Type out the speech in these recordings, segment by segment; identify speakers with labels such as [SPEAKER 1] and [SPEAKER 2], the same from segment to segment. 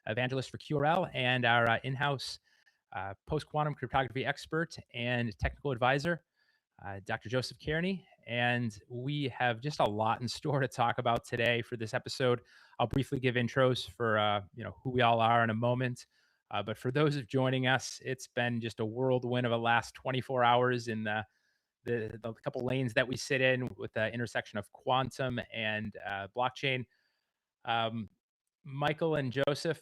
[SPEAKER 1] evangelist for QRL and our in-house post-quantum cryptography expert and technical advisor, Dr. Joseph Kearney. And we have just a lot in store to talk about today for this episode. I'll briefly give intros for who we all are in a moment. But for those of joining us, it's been just a whirlwind of the last 24 hours in the couple lanes that we sit in with the intersection of quantum and blockchain. Michael and Joseph,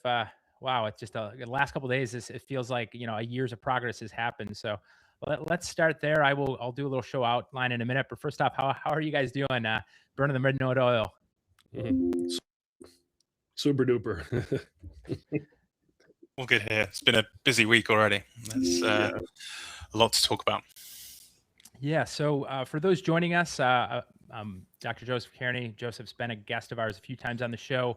[SPEAKER 1] wow, it's just the last couple of days. It feels like a years of progress has happened. So let's start there. I'll do a little show outline in a minute. But first off, how are you guys doing? Burning the midnight oil.
[SPEAKER 2] Super duper.
[SPEAKER 3] All good here. It's been a busy week already. There's a lot to talk about.
[SPEAKER 1] Yeah. So for those joining us, Dr. Joseph Kearney. Joseph's been a guest of ours a few times on the show.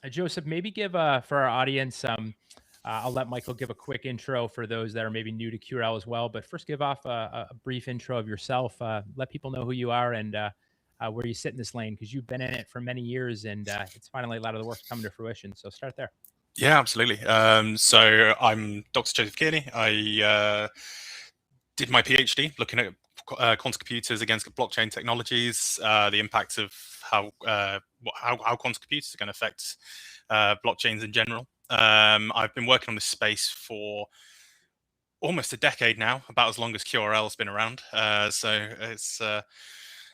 [SPEAKER 1] Joseph, maybe give for our audience. I'll let Michael give a quick intro for those that are maybe new to QRL as well. But first, give off a brief intro of yourself. Let people know who you are and where you sit in this lane, because you've been in it for many years, and it's finally a lot of the work's coming to fruition. So start there.
[SPEAKER 3] Yeah, absolutely. So I'm Dr. Joseph Kearney. I did my PhD looking at quantum computers against blockchain technologies, the impact of how quantum computers are going to affect blockchains in general. I've been working on this space for almost a decade now, about as long as QRL has been around. So it's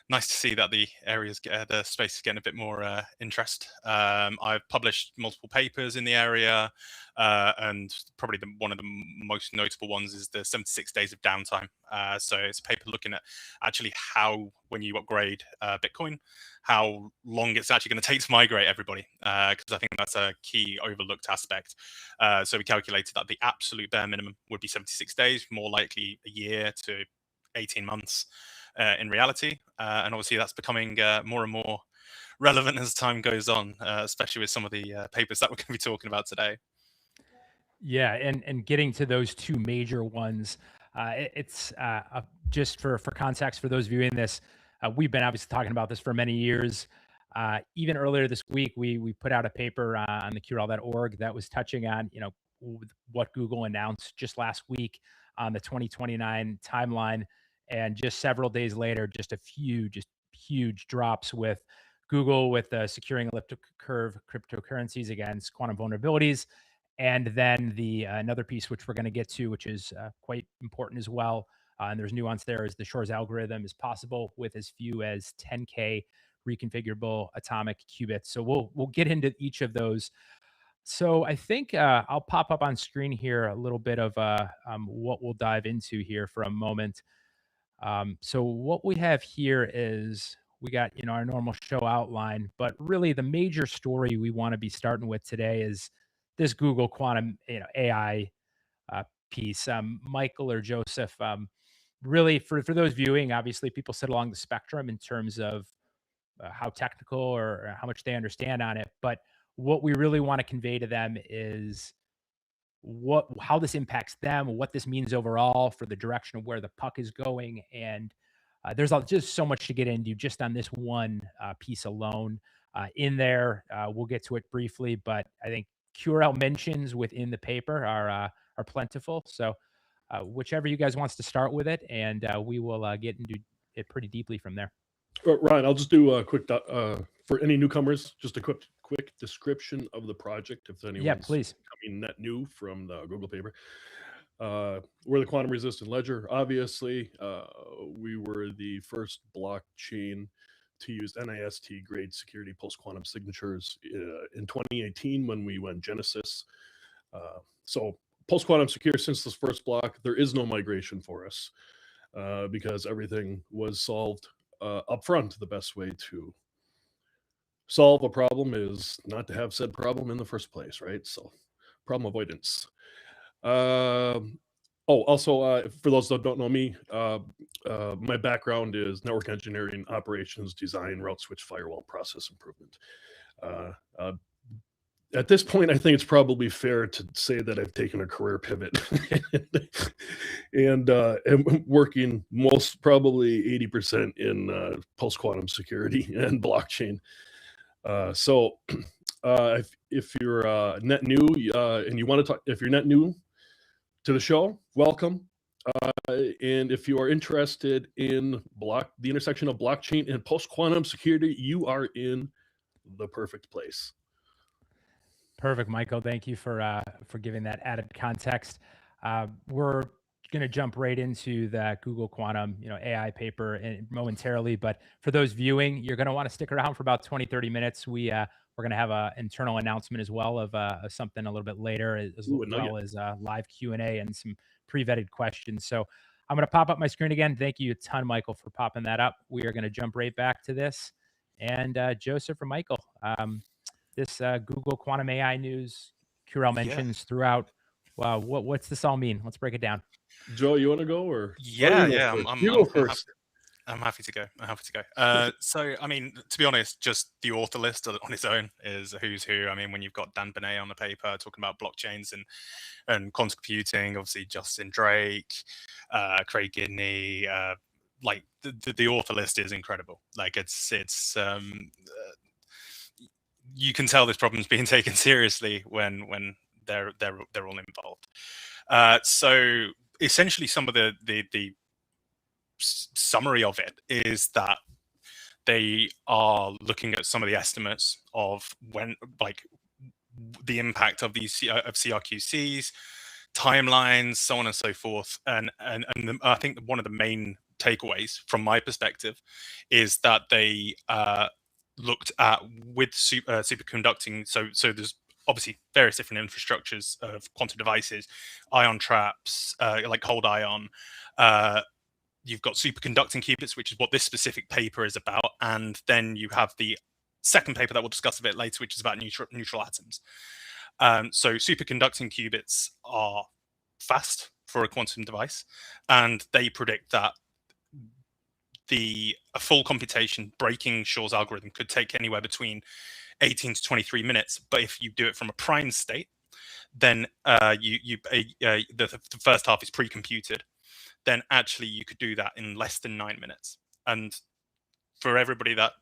[SPEAKER 3] nice to see that the space is getting a bit more interest. I've published multiple papers in the area, and probably one of the most notable ones is the 76 days of downtime. So it's a paper looking at actually how, when you upgrade Bitcoin, how long it's actually going to take to migrate everybody, because I think that's a key overlooked aspect. So we calculated that the absolute bare minimum would be 76 days, more likely a year to 18 months. In reality, and obviously that's becoming more and more relevant as time goes on, especially with some of the papers that we're going to be talking about today.
[SPEAKER 1] Yeah, and getting to those two major ones, it's just for context for those viewing this, we've been obviously talking about this for many years. Even earlier this week, we put out a paper on the QRL.org that was touching on what Google announced just last week on the 2029 timeline. And just several days later, just huge drops with Google with securing elliptic curve cryptocurrencies against quantum vulnerabilities. And then another piece, which we're going to get to, which is quite important as well, and there's nuance there, is the Shor's algorithm is possible with as few as 10K reconfigurable atomic qubits. So we'll get into each of those. So I think I'll pop up on screen here a little bit of what we'll dive into here for a moment. So what we have here is we got our normal show outline, but really the major story we want to be starting with today is this Google quantum AI piece. Michael or Joseph, really for those viewing, obviously people sit along the spectrum in terms of how technical or how much they understand on it, but what we really want to convey to them is how this impacts them, what this means overall for the direction of where the puck is going. And there's just so much to get into just on this one piece alone. In there, we'll get to it briefly, but I think QRL mentions within the paper are plentiful. So whichever you guys wants to start with it, and we will get into it pretty deeply from there.
[SPEAKER 2] Ryan, I'll just do a quick for any newcomers, just a quick description of the project if anyone's coming net new from the Google paper. We're the quantum resistant ledger. Obviously, we were the first blockchain to use NIST grade security post quantum signatures in 2018 when we went Genesis. So post quantum secure since this first block. There is no migration for us because everything was solved up front. The best way to solve a problem is not to have said problem in the first place, right? So problem avoidance. Also, for those that don't know me, my background is network engineering, operations, design, route switch, firewall, process improvement. At this point, I think it's probably fair to say that I've taken a career pivot and am working most probably 80% in post-quantum security and blockchain. So if you're net new and you want to talk, if you're net new to the show, welcome. And if you are interested in the intersection of blockchain and post-quantum security, you are in the perfect place.
[SPEAKER 1] Perfect, Michael. Thank you for giving that added context. We're going to jump right into that Google Quantum, AI paper momentarily. But for those viewing, you're going to want to stick around for about 20, 30 minutes. We're going to have an internal announcement as well of something a little bit later, as well as live Q&A and some pre-vetted questions. So I'm going to pop up my screen again. Thank you a ton, Michael, for popping that up. We are going to jump right back to this. And Joseph or Michael, this Google Quantum AI news, QRL mentions throughout. Wow, what's this all mean? Let's break it down.
[SPEAKER 2] Joe, you want to go or?
[SPEAKER 3] Yeah.
[SPEAKER 2] You go first.
[SPEAKER 3] I'm happy to go. So, I mean, to be honest, just the author list on its own is a who's who. I mean, when you've got Dan Benet on the paper talking about blockchains and quantum computing, obviously Justin Drake, Craig Gidney, like the author list is incredible. Like it's you can tell this problem's being taken seriously when they're all involved. So essentially, some of the summary of it is that they are looking at some of the estimates of the impact of these of CRQCs, timelines, so on and so forth. And I think one of the main takeaways from my perspective is that they looked at with superconducting. So there's obviously various different infrastructures of quantum devices, ion traps, like cold ion. You've got superconducting qubits, which is what this specific paper is about. And then you have the second paper that we'll discuss a bit later, which is about neutral atoms. So superconducting qubits are fast for a quantum device, and they predict that a full computation breaking Shor's algorithm could take anywhere between 18 to 23 minutes. But if you do it from a prime state, then the first half is pre-computed. Then actually you could do that in less than 9 minutes. And for everybody that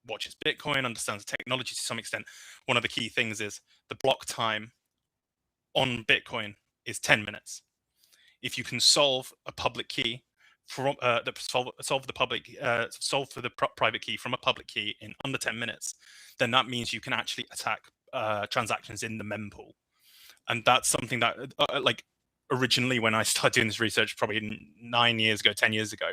[SPEAKER 3] watches Bitcoin, understands the technology to some extent, one of the key things is the block time on Bitcoin is 10 minutes. If you can solve a public key from solve for the private key from a public key in under 10 minutes, then that means you can actually attack transactions in the mempool. And that's something that originally, when I started doing this research, probably 9 years ago, 10 years ago,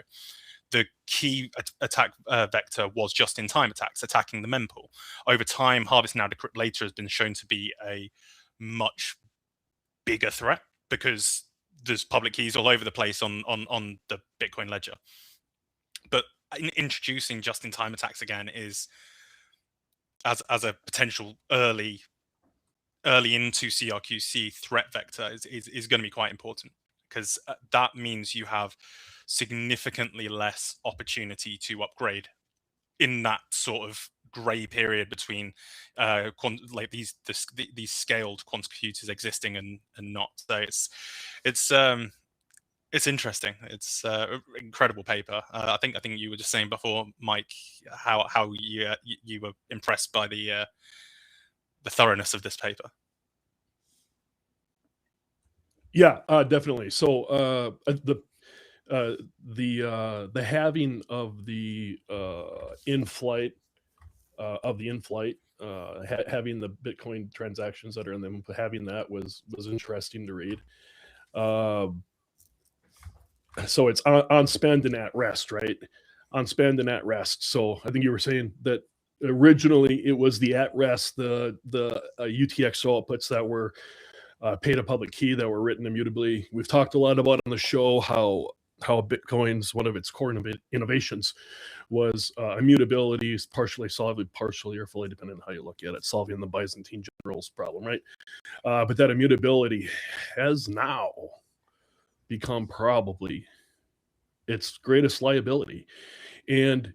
[SPEAKER 3] the key attack vector was just-in-time attacks, attacking the mempool. Over time, harvest now decrypt later has been shown to be a much bigger threat because there's public keys all over the place on the Bitcoin ledger. But introducing just-in-time attacks again is as a potential early into CRQC threat vector is going to be quite important, because that means you have significantly less opportunity to upgrade in that sort of gray period between these scaled quantum computers existing and not. So it's interesting. It's incredible paper. I think you were just saying before, Mike, how you were impressed by the thoroughness of this paper.
[SPEAKER 2] Yeah, definitely. So the halving of the in-flight having the Bitcoin transactions that are in them, having that was interesting to read. So it's on spend and at rest, right? On spend and at rest. So I think you were saying that originally it was the at rest, the UTXO outputs that were paid a public key that were written immutably. We've talked a lot about on the show how Bitcoin's one of its core innovations was immutability, partially solved, partially or fully dependent on how you look at it, solving the Byzantine generals problem, right? But that immutability has now become probably its greatest liability. And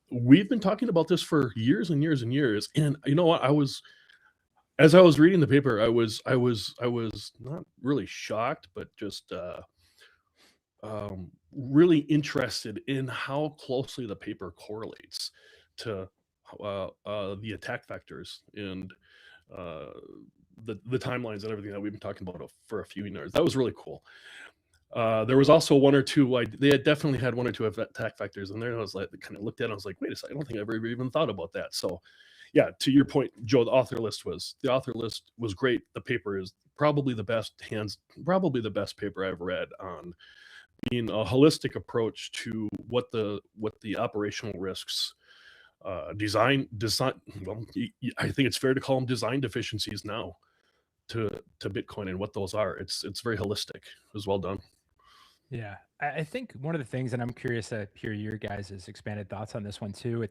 [SPEAKER 2] we've been talking about this for years and years and years. And you know what? As I was reading the paper, I was not really shocked, but just really interested in how closely the paper correlates to the attack vectors and the timelines and everything that we've been talking about for a few years. That was really cool. There was also one or two. They had definitely had one or two attack vectors in there, and I was like, kind of looked at it. I was like, wait a second, I don't think I've ever even thought about that. So, yeah, to your point, Joe, the author list was great. The paper is probably the best paper I've read on being a holistic approach to what the operational risks, design. Well, I think it's fair to call them design deficiencies now to Bitcoin and what those are. It's very holistic. It was well done.
[SPEAKER 1] Yeah, I think one of the things, and I'm curious to hear your guys' expanded thoughts on this one too.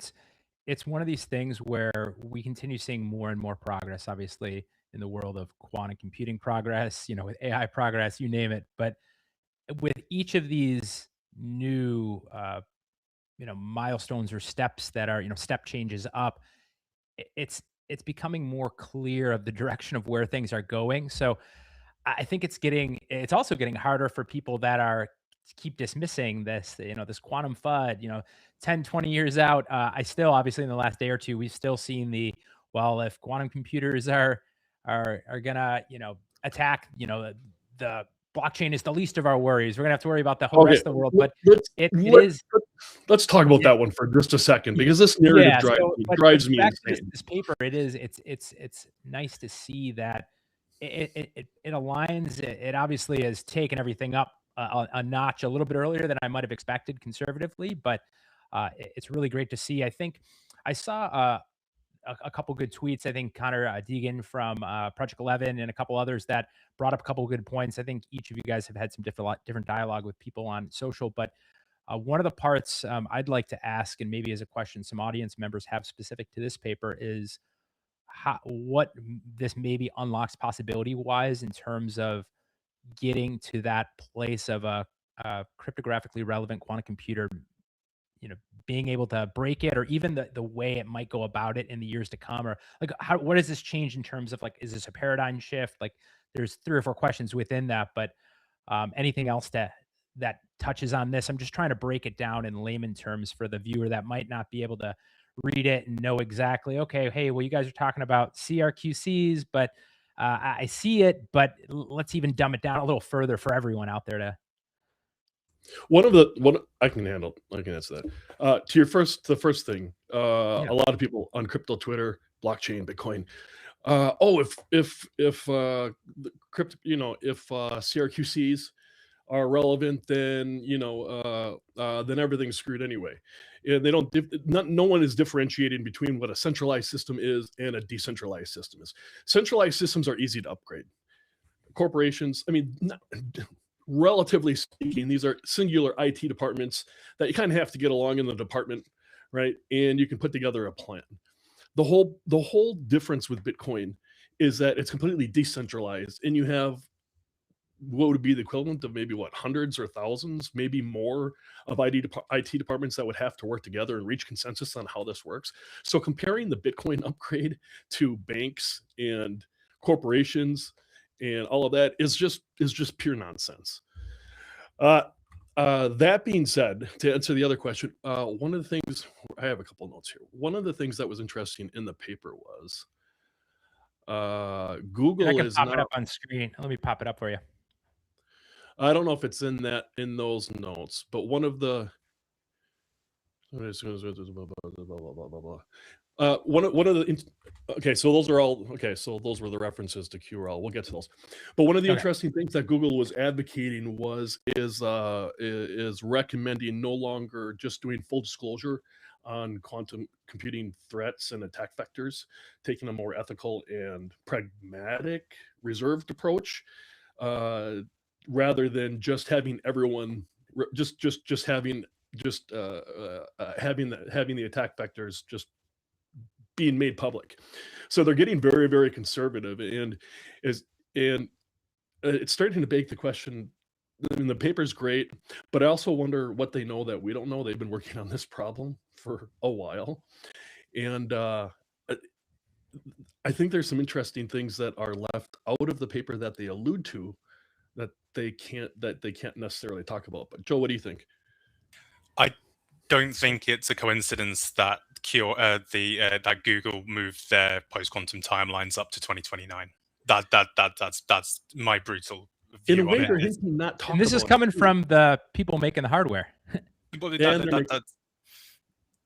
[SPEAKER 1] It's one of these things where we continue seeing more and more progress, obviously, in the world of quantum computing progress, with AI progress, you name it. But with each of these new, milestones or steps that are, step changes up, it's becoming more clear of the direction of where things are going. So I think it's also getting harder for people that are keep dismissing this, this quantum FUD, 10, 20 years out. I still, obviously in the last day or two, we've still seen well, if quantum computers are gonna, attack, the blockchain is the least of our worries. We're gonna have to worry about the whole rest of the world. But
[SPEAKER 2] let's talk about that one for just a second, because this narrative drives me insane.
[SPEAKER 1] This paper, it's nice to see that it aligns. It obviously has taken everything up a notch a little bit earlier than I might have expected conservatively, but it's really great to see. I think I saw a couple good tweets. I think Connor Deegan from Project 11 and a couple others that brought up a couple good points. I think each of you guys have had some different dialogue with people on social, but one of the parts I'd like to ask, and maybe as a question some audience members have specific to this paper, is what this maybe unlocks possibility wise in terms of getting to that place of a cryptographically relevant quantum computer, being able to break it, or even the way it might go about it in the years to come, or like what does this change in terms of, like, is this a paradigm shift? Like, there's 3 or 4 questions within that, but anything else that touches on this? I'm just trying to break it down in layman terms for the viewer that might not be able to read it and know exactly, okay, hey, well, you guys are talking about CRQCs, but I see it, but let's even dumb it down a little further for everyone out there to.
[SPEAKER 2] One I can answer that. To the first thing, a lot of people on crypto Twitter, blockchain, Bitcoin. If crypto, if CRQCs are relevant, then then everything's screwed anyway. And they don't. No one is differentiating between what a centralized system is and a decentralized system is. Centralized systems are easy to upgrade. Corporations, relatively speaking, these are singular IT departments that you kind of have to get along in the department, right? And you can put together a plan. The whole difference with Bitcoin is that it's completely decentralized, and you have what would be the equivalent of maybe hundreds or thousands, maybe more, of IT departments that would have to work together and reach consensus on how this works. So comparing the Bitcoin upgrade to banks and corporations and all of that is just pure nonsense. That being said, to answer the other question, one of the things, I have a couple notes here. One of the things that was interesting in the paper was Google is
[SPEAKER 1] pop it up on screen. Let me pop it up for you.
[SPEAKER 2] I don't know if it's in those notes, but one of the okay, so those are all okay. So those were the references to QRL. We'll get to those. But one of the interesting things that Google was advocating is recommending no longer just doing full disclosure on quantum computing threats and attack vectors, taking a more ethical and pragmatic, reserved approach, rather than just having everyone having the attack vectors just being made public. So they're getting very, very conservative, and it's starting to beg the question. I mean, the paper's great, but I also wonder what they know that we don't know. They've been working on this problem for a while, and I think there's some interesting things that are left out of the paper that they allude to that they can't necessarily talk about. But Joe, what do you think?
[SPEAKER 3] I don't think it's a coincidence that that Google moved their post-quantum timelines up to 2029. That's my brutal view.
[SPEAKER 2] In a way,
[SPEAKER 3] on
[SPEAKER 2] they're
[SPEAKER 3] it.
[SPEAKER 2] hinting not talk
[SPEAKER 1] And this
[SPEAKER 2] about
[SPEAKER 1] is coming from the people making the hardware.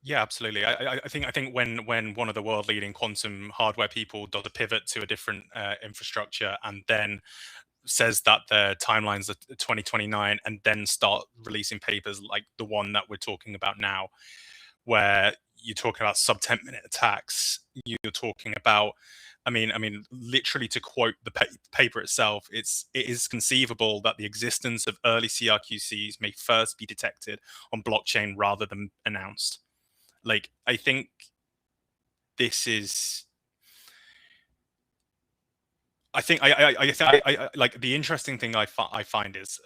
[SPEAKER 3] Yeah, absolutely. I think when one of the world-leading quantum hardware people does a pivot to a different infrastructure and then says that their timelines are 2029 and then start releasing papers like the one that we're talking about now, where you're talking about sub 10-minute attacks, you're talking about, I mean, literally, to quote the paper itself, it is conceivable that the existence of early CRQCs may first be detected on blockchain rather than announced. Like, I think this is. I like the interesting thing I find is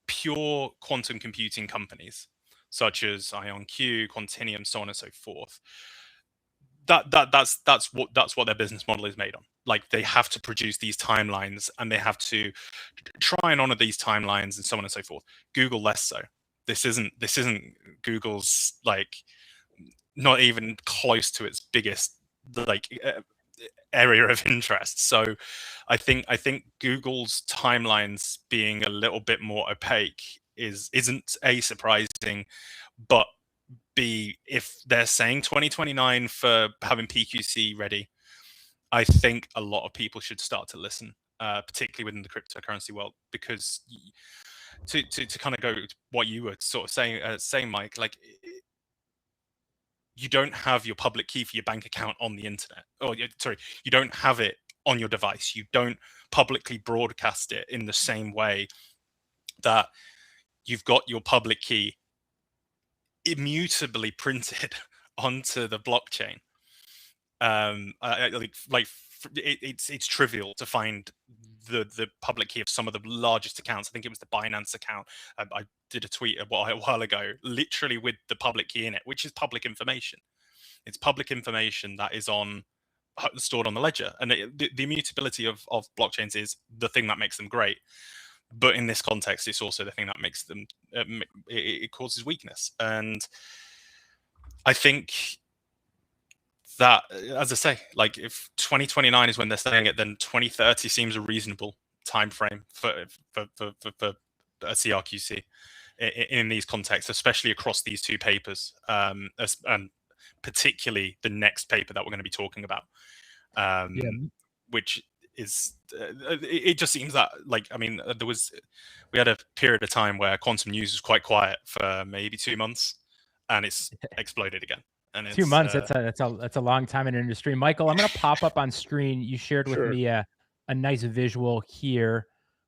[SPEAKER 3] pure quantum computing companies such as IonQ, Quantinium, so on and so forth. That's what their business model is made on. Like, they have to produce these timelines and they have to try and honor these timelines and so on and so forth. Google less so. This isn't Google's, like, not even close to its biggest area of interest. So I think Google's timelines being a little bit more opaque isn't A, surprising, but B, if they're saying 2029 for having PQC ready, I think a lot of people should start to listen, particularly within the cryptocurrency world, because to kind of go to what you were sort of saying, Mike, like, you don't have your public key for your bank account on the internet. You don't have it on your device. You don't publicly broadcast it in the same way that you've got your public key immutably printed onto the blockchain. It's trivial to find the public key of some of the largest accounts. I think it was the Binance account. I did a tweet a while ago, literally with the public key in it, which is public information. It's public information that is stored on the ledger, and the immutability of blockchains is the thing that makes them great. But in this context, it's also the thing that makes them it causes weakness. And I think that, as I say, like, if 2029 is when they're saying it, then 2030 seems a reasonable time frame for a CRQC in these contexts, especially across these two papers, and particularly the next paper that we're going to be talking about, which is it just seems that, like, I mean, we had a period of time where quantum news was quite quiet for maybe 2 months, and it's exploded again. And
[SPEAKER 1] 2 months, that's a long time in industry. Michael, I'm going to pop up on screen. You shared with me a nice visual here,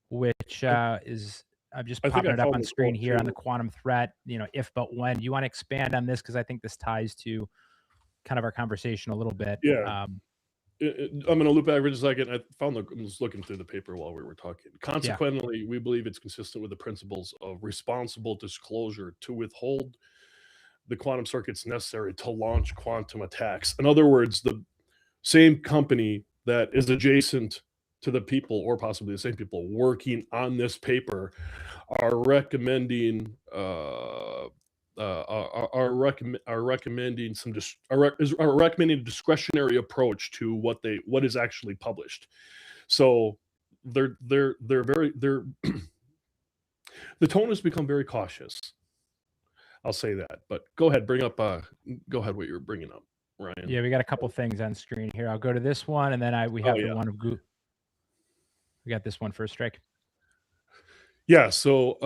[SPEAKER 1] which is, I'm just popping it up on screen here on the quantum threat, if but when. You want to expand on this, because I think this ties to kind of our conversation a little bit.
[SPEAKER 2] Yeah. I'm going to loop back for just a second. I was looking through the paper while we were talking. Consequently, we believe it's consistent with the principles of responsible disclosure to withhold the quantum circuits necessary to launch quantum attacks. In other words, the same company that is adjacent to the people, or possibly the same people working on this paper, are recommending recommending a discretionary approach to what is actually published. So they're the tone has become very cautious. I'll say that. But go ahead, go ahead what you're bringing up, Ryan.
[SPEAKER 1] Yeah, we got a couple things on screen here. I'll go to this one, and then we have the one of Google. We got this one first, Strike.
[SPEAKER 2] Yeah. So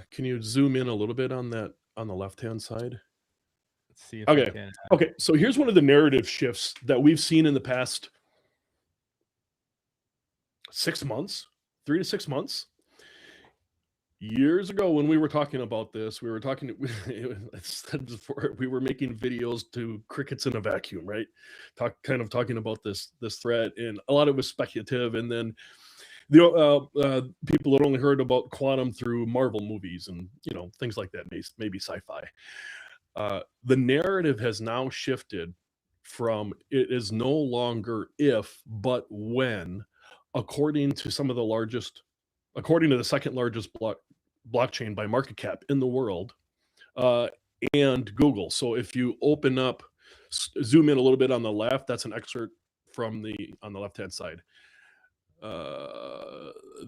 [SPEAKER 2] can you zoom in a little bit on that on the left-hand side?
[SPEAKER 1] Let's see if I can.
[SPEAKER 2] Okay. So here's one of the narrative shifts that we've seen in the past 6 months, 3 to 6 months. Years ago, when we were talking about this, we were making videos to crickets in a vacuum, right? Talking about this threat, and a lot of it was speculative. And then the people had only heard about quantum through Marvel movies and things like that, maybe sci-fi. The narrative has now shifted from it is no longer if, but when, according to the second largest blockchain by market cap in the world, and Google. So if you open up, zoom in a little bit on the left, that's an excerpt from on the left-hand side.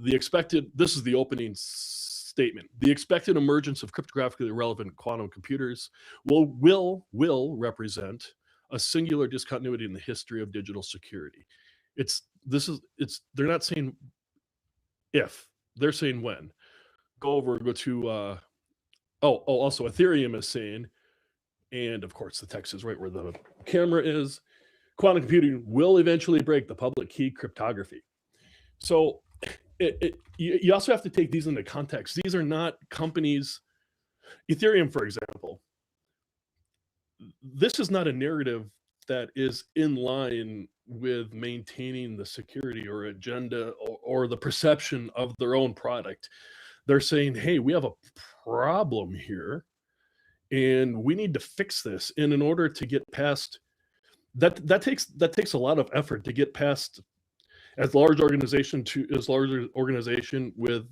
[SPEAKER 2] This is the opening statement. The expected emergence of cryptographically relevant quantum computers will represent a singular discontinuity in the history of digital security. They're not saying if, they're saying when. Go to also Ethereum is saying, and of course the text is right where the camera is, quantum computing will eventually break the public key cryptography. So you also have to take these into context. These are not companies. Ethereum, for example, this is not a narrative that is in line with maintaining the security or agenda or the perception of their own product. They're saying, hey, we have a problem here and we need to fix this. And in order to get past that takes a lot of effort to get past as large organization with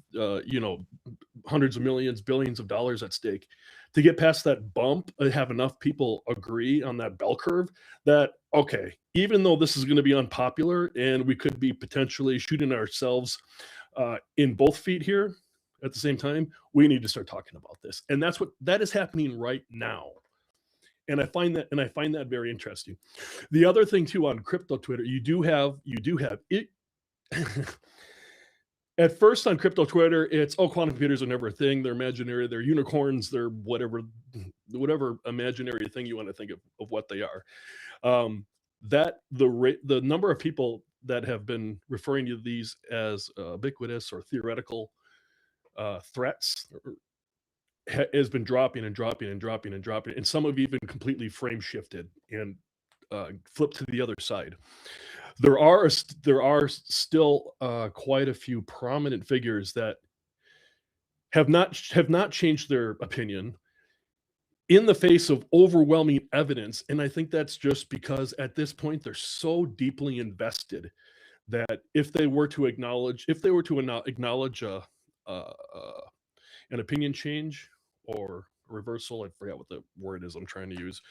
[SPEAKER 2] hundreds of millions, billions of dollars at stake, to get past that bump and have enough people agree on that bell curve that, okay, even though this is going to be unpopular and we could be potentially shooting ourselves in both feet here at the same time, we need to start talking about this. And that is happening right now. And I find that very interesting. The other thing too on crypto Twitter, you do have it. At first on crypto Twitter, it's quantum computers are never a thing. They're imaginary. They're unicorns. They're whatever imaginary thing you want to think of what they are. That the number of people that have been referring to these as ubiquitous or theoretical threats has been dropping, and some have even completely frame shifted and flipped to the other side. There are still quite a few prominent figures that have not changed their opinion in the face of overwhelming evidence, and I think that's just because at this point they're so deeply invested that if they were to acknowledge an opinion change or reversal, I forgot what the word is I'm trying to use,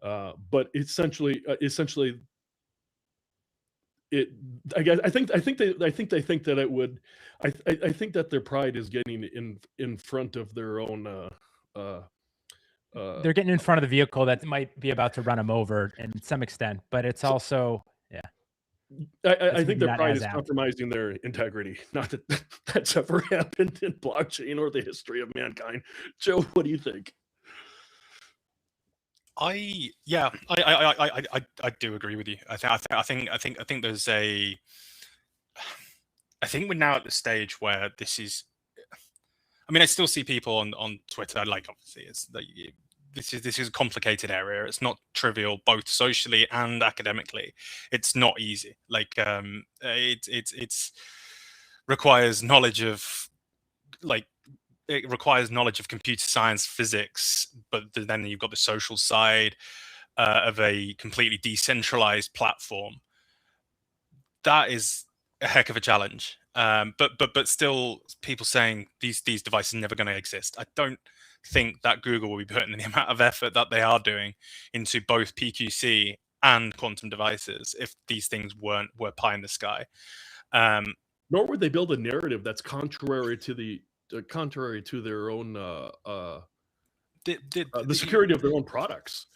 [SPEAKER 2] but essentially it. I think they think that it would. I think that their pride is getting in front of their own.
[SPEAKER 1] They're getting in front of the vehicle that might be about to run them over in some extent, but it's also, yeah.
[SPEAKER 2] I think their pride is compromising their integrity. Not that that's ever happened in blockchain or the history of mankind. Joe, what do you think?
[SPEAKER 3] I do agree with you. I think there's a. I think we're now at the stage where this is. I mean, I still see people on Twitter. Like, obviously, this is a complicated area. It's not trivial, both socially and academically. It's not easy. Like, it's requires knowledge of, it requires knowledge of computer science, physics, but then you've got the social side of a completely decentralized platform. That is a heck of a challenge. But still, people saying these devices are never going to exist. I don't think that Google will be putting the amount of effort that they are doing into both PQC and quantum devices if these things were pie in the sky.
[SPEAKER 2] Nor would they build a narrative that's contrary to their own the security of their own products.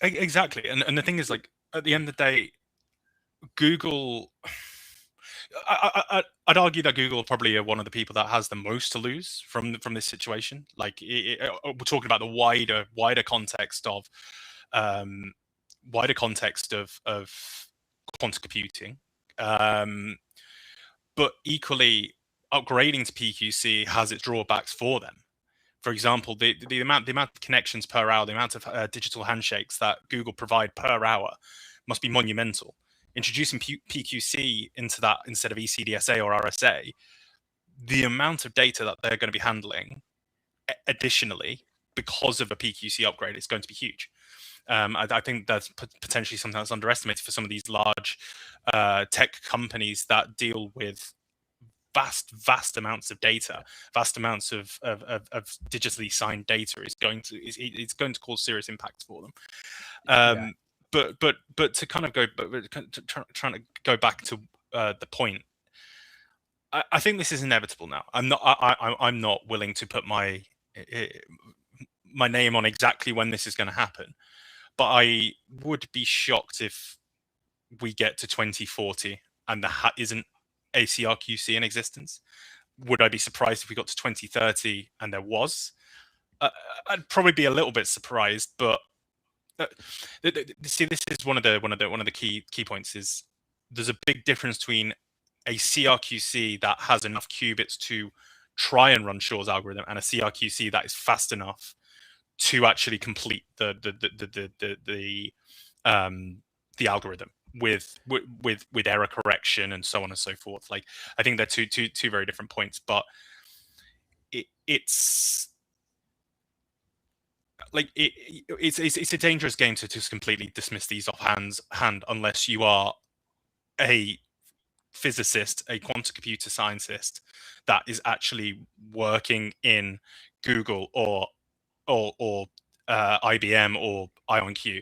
[SPEAKER 3] Exactly, and the thing is, like, at the end of the day, Google. I'd argue that Google probably are one of the people that has the most to lose from this situation. Like, we're talking about the wider context of quantum computing, but equally, upgrading to PQC has its drawbacks for them. For example, the amount of connections per hour, the amount of digital handshakes that Google provide per hour must be monumental. Introducing PQC into that instead of ECDSA or RSA, the amount of data that they're going to be handling additionally because of a PQC upgrade is going to be huge. I think that's potentially something that's underestimated for some of these large tech companies that deal with vast amounts of data, vast amounts of digitally signed data is going to cause serious impacts for them. But to kind of go, trying to go back to the point, I think this is inevitable now. I'm not willing to put my name on exactly when this is going to happen, but I would be shocked if we get to 2040 and there isn't a CRQC in existence. Would I be surprised if we got to 2030 and there was? I'd probably be a little bit surprised, but see, this is one of the key points. Is there's a big difference between a CRQC that has enough qubits to try and run Shor's algorithm and a CRQC that is fast enough to actually complete the algorithm with error correction and so on and so forth. Like, I think they're two very different points, but it's a dangerous game to just completely dismiss these offhand unless you are a physicist, a quantum computer scientist that is actually working in Google or IBM or IonQ.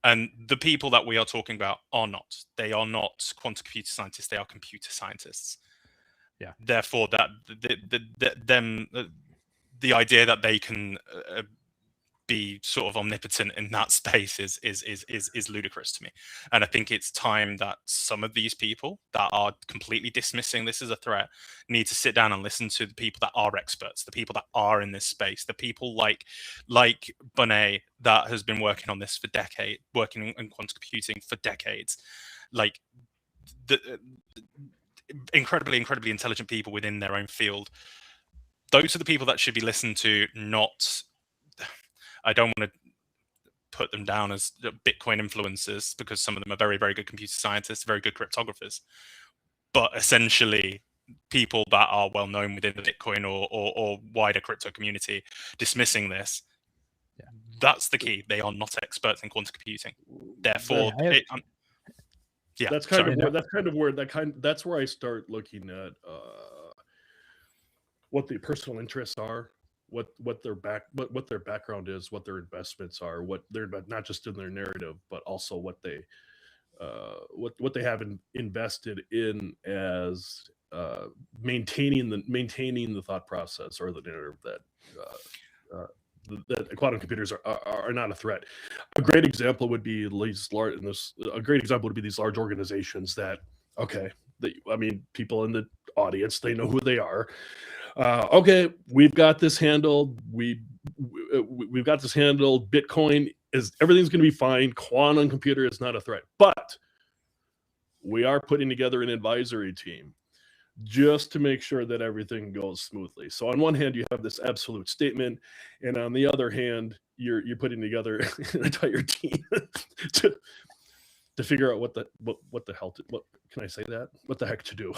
[SPEAKER 3] And the people that we are talking about are not. They are not quantum computer scientists. They are computer scientists.
[SPEAKER 1] Yeah.
[SPEAKER 3] Therefore, that the idea that they can be sort of omnipotent in that space is ludicrous to me. And I think it's time that some of these people that are completely dismissing this as a threat need to sit down and listen to the people that are experts, the people that are in this space, the people like Bonet that has been working on this for decades, working in quantum computing for decades, like the incredibly intelligent people within their own field. Those are the people that should be listened to, not, I don't want to put them down as Bitcoin influencers, because some of them are very, very good computer scientists, very good cryptographers, but essentially people that are well known within the Bitcoin or wider crypto community dismissing this. Yeah. That's the key. They are not experts in quantum computing. Therefore,
[SPEAKER 2] that's where I start looking at what the personal interests are, what their background is, what their investments are, what they're not just in their narrative, but also what they have invested in as maintaining the thought process or the narrative that quantum computers are not a threat. A great example would be these large organizations that, people in the audience, they know who they are. Okay, we've got this handled. We've got this handled. Bitcoin everything's going to be fine. Quantum computer is not a threat, but we are putting together an advisory team just to make sure that everything goes smoothly. So on one hand, you have this absolute statement, and on the other hand, you're putting together an entire team to figure out what the hell can I say that? What the heck to do?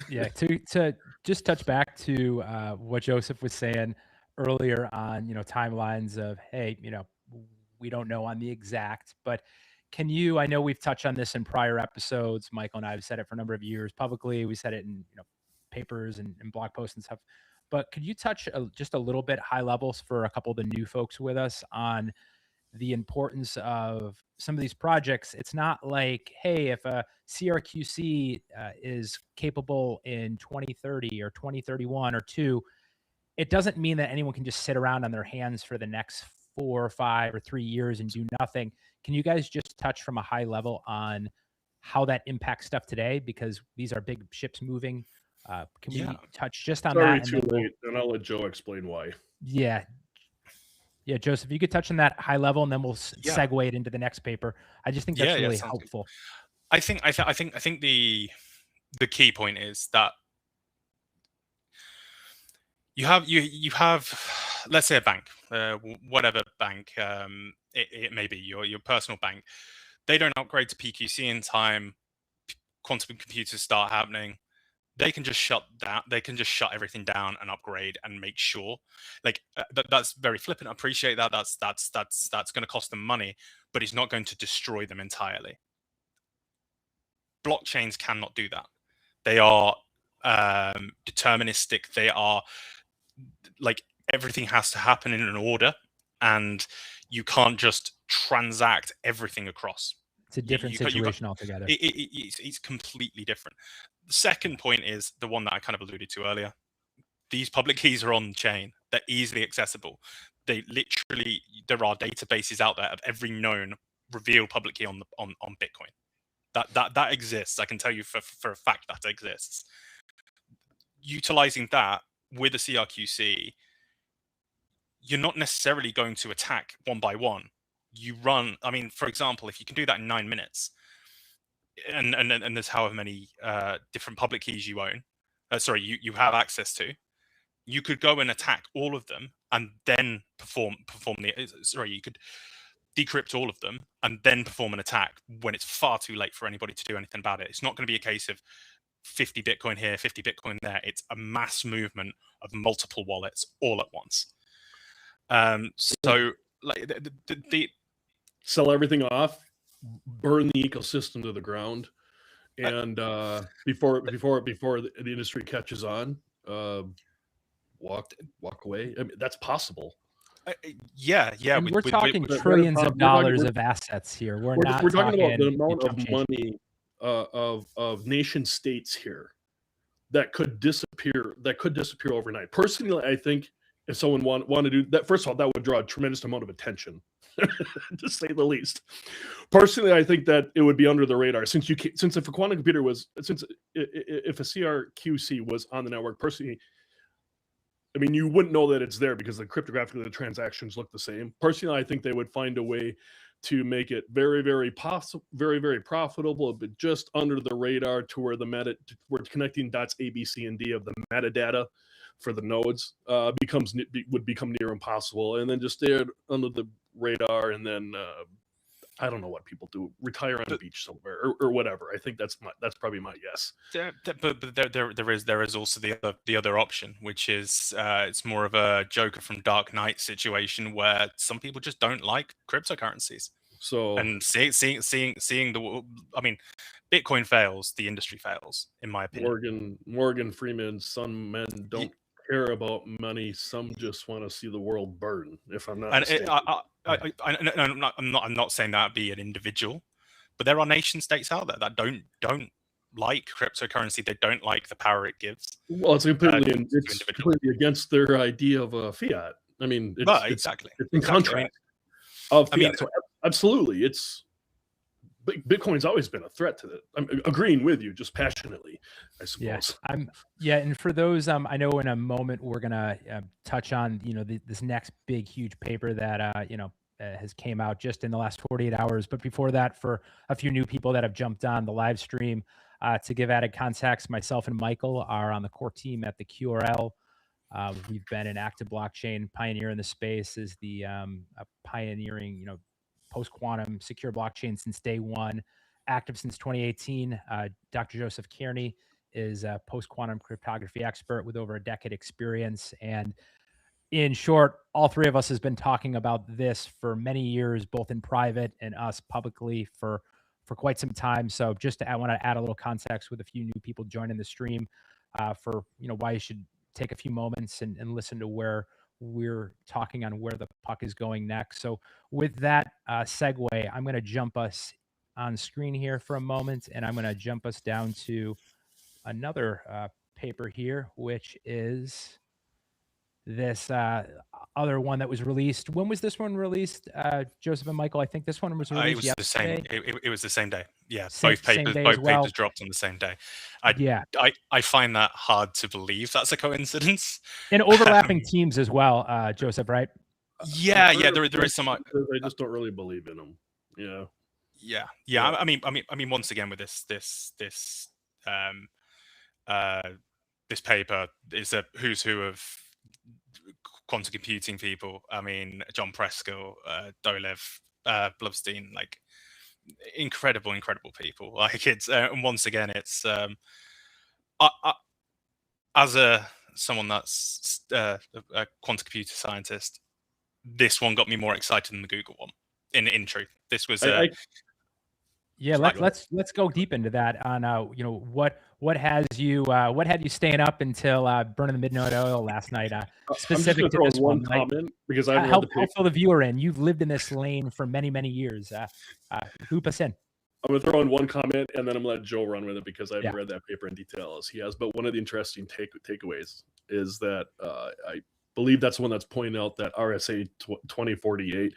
[SPEAKER 1] Yeah, to just touch back to what Joseph was saying earlier on, timelines of, hey, we don't know on the exact, but can you, I know we've touched on this in prior episodes. Michael and I have said it for a number of years publicly. We said it in papers and blog posts and stuff. But could you touch just a little bit high levels for a couple of the new folks with us on the importance of some of these projects? It's not like, hey, if a CRQC is capable in 2030 or 2031 or 2, it doesn't mean that anyone can just sit around on their hands for the next 4 or 5 or 3 years and do nothing. Can you guys just touch from a high level on how that impacts stuff today? Because these are big ships moving. Can we touch just on that?
[SPEAKER 2] Sorry, too late, and I'll let Joe explain why.
[SPEAKER 1] Yeah, Joseph, you could touch on that high level, and then we'll segue it into the next paper. I just think that's really helpful.
[SPEAKER 3] Good. I think the key point is that you have let's say a bank, whatever bank it may be, your personal bank. They don't upgrade to PQC in time. Quantum computers start happening. They can just shut everything down and upgrade and make sure. Like that's very flippant. I appreciate that. That's going to cost them money, but it's not going to destroy them entirely. Blockchains cannot do that. They are deterministic. They are like everything has to happen in an order, and you can't just transact everything across.
[SPEAKER 1] It's a different situation altogether.
[SPEAKER 3] It's completely different. The second point is the one that I kind of alluded to earlier. These public keys are on chain. They're easily accessible. They literally, there are databases out there of every known revealed public key on Bitcoin. That exists. I can tell you for a fact that exists. Utilizing that with a CRQC, you're not necessarily going to attack one by one. You run, I mean, for example, if you can do that in 9 minutes, and there's however many different public keys you own, you have access to, you could go and attack all of them and then you could decrypt all of them and then perform an attack when it's far too late for anybody to do anything about it. It's not going to be a case of 50 Bitcoin here, 50 Bitcoin there. It's a mass movement of multiple wallets all at once. So like the
[SPEAKER 2] sell everything off, burn the ecosystem to the ground, and before the industry catches on, walk away. I mean, that's possible.
[SPEAKER 3] Yeah.
[SPEAKER 1] We're talking trillions of dollars of assets here. We're talking
[SPEAKER 2] about the amount of money of nation states here that could disappear overnight. Personally, I think if someone want to do that, first of all, that would draw a tremendous amount of attention, to say the least. Personally, I think that it would be under the radar since if a quantum computer if a CRQC was on the network. Personally, I mean, you wouldn't know that it's there because cryptographically the transactions look the same. Personally, I think they would find a way to make it very, very profitable, but just under the radar to where where connecting dots A, B, C, and D of the metadata for the nodes would become near impossible, and then just stay under the radar, and then I don't know what people do, retire on a beach somewhere or whatever. I think that's probably my guess.
[SPEAKER 3] But there is also the other option, which is it's more of a Joker from Dark Knight situation where some people just don't like cryptocurrencies.
[SPEAKER 2] So
[SPEAKER 3] and seeing the, I mean, Bitcoin fails, the industry fails, in my opinion.
[SPEAKER 2] Morgan Freeman, some men don't care about money. Some just want to see the world burn. If I'm not mistaken.
[SPEAKER 3] I'm not saying that be an individual, but there are nation states out there that don't like cryptocurrency. They don't like the power it gives.
[SPEAKER 2] Well, it's completely against their idea of fiat. I mean, it's in contract of fiat. I mean, so absolutely, Bitcoin's always been a threat to that. I'm agreeing with you, just passionately, I suppose.
[SPEAKER 1] And for those, I know in a moment we're gonna touch on this next big huge paper that has came out just in the last 48 hours. But before that, for a few new people that have jumped on the live stream, to give added context, myself and Michael are on the core team at the QRL. We've been an active blockchain pioneer in the space, is the pioneering post-quantum secure blockchain since day one, active since 2018. Dr. Joseph Kearney is a post-quantum cryptography expert with over a decade experience. And in short, all three of us has been talking about this for many years, both in private and us publicly for quite some time. So I want to add a little context with a few new people joining the stream for why you should take a few moments and listen to where we're talking on where the puck is going next. So with that segue, I'm going to jump us on screen here for a moment, and I'm going to jump us down to another paper here, which is this other one that was released. When was this one released, Joseph and Michael? I think this one was released yesterday.
[SPEAKER 3] It was the same day. Yeah, both papers dropped on the same day. I find that hard to believe that's a coincidence.
[SPEAKER 1] And overlapping teams as well, Joseph, right?
[SPEAKER 3] Yeah, there is some. I
[SPEAKER 2] just don't really believe in them.
[SPEAKER 3] Yeah. I mean, once again with this paper is a who's who of quantum computing people. I mean, John Preskill, Dolev, Bluvstein, like incredible people. Like it's and once again, it's as someone that's a quantum computer scientist, this one got me more excited than the Google one. In truth, this was.
[SPEAKER 1] Let's go deep into that on what had you staying up until burning the midnight oil last night? Specific to this one
[SPEAKER 2] comment because I haven't
[SPEAKER 1] help fill the viewer in. You've lived in this lane for many, many years. Hoop us in.
[SPEAKER 2] I'm going to throw in one comment, and then I'm going to let Joe run with it because I haven't read that paper in detail as he has. But one of the interesting takeaways is that I believe that's the one that's pointing out that RSA 2048,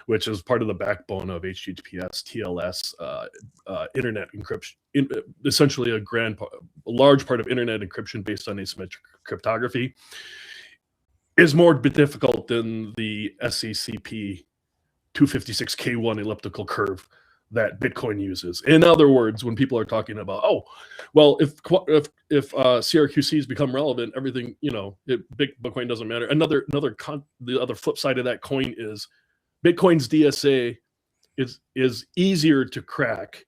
[SPEAKER 2] which is part of the backbone of HTTPS, TLS, internet encryption, essentially a large part of internet encryption based on asymmetric cryptography, is more difficult than the SECP 256K1 elliptical curve that Bitcoin uses. In other words, when people are talking about, oh, well, if CRQCs become relevant, everything, Bitcoin doesn't matter. The other flip side of that coin is Bitcoin's DSA is easier to crack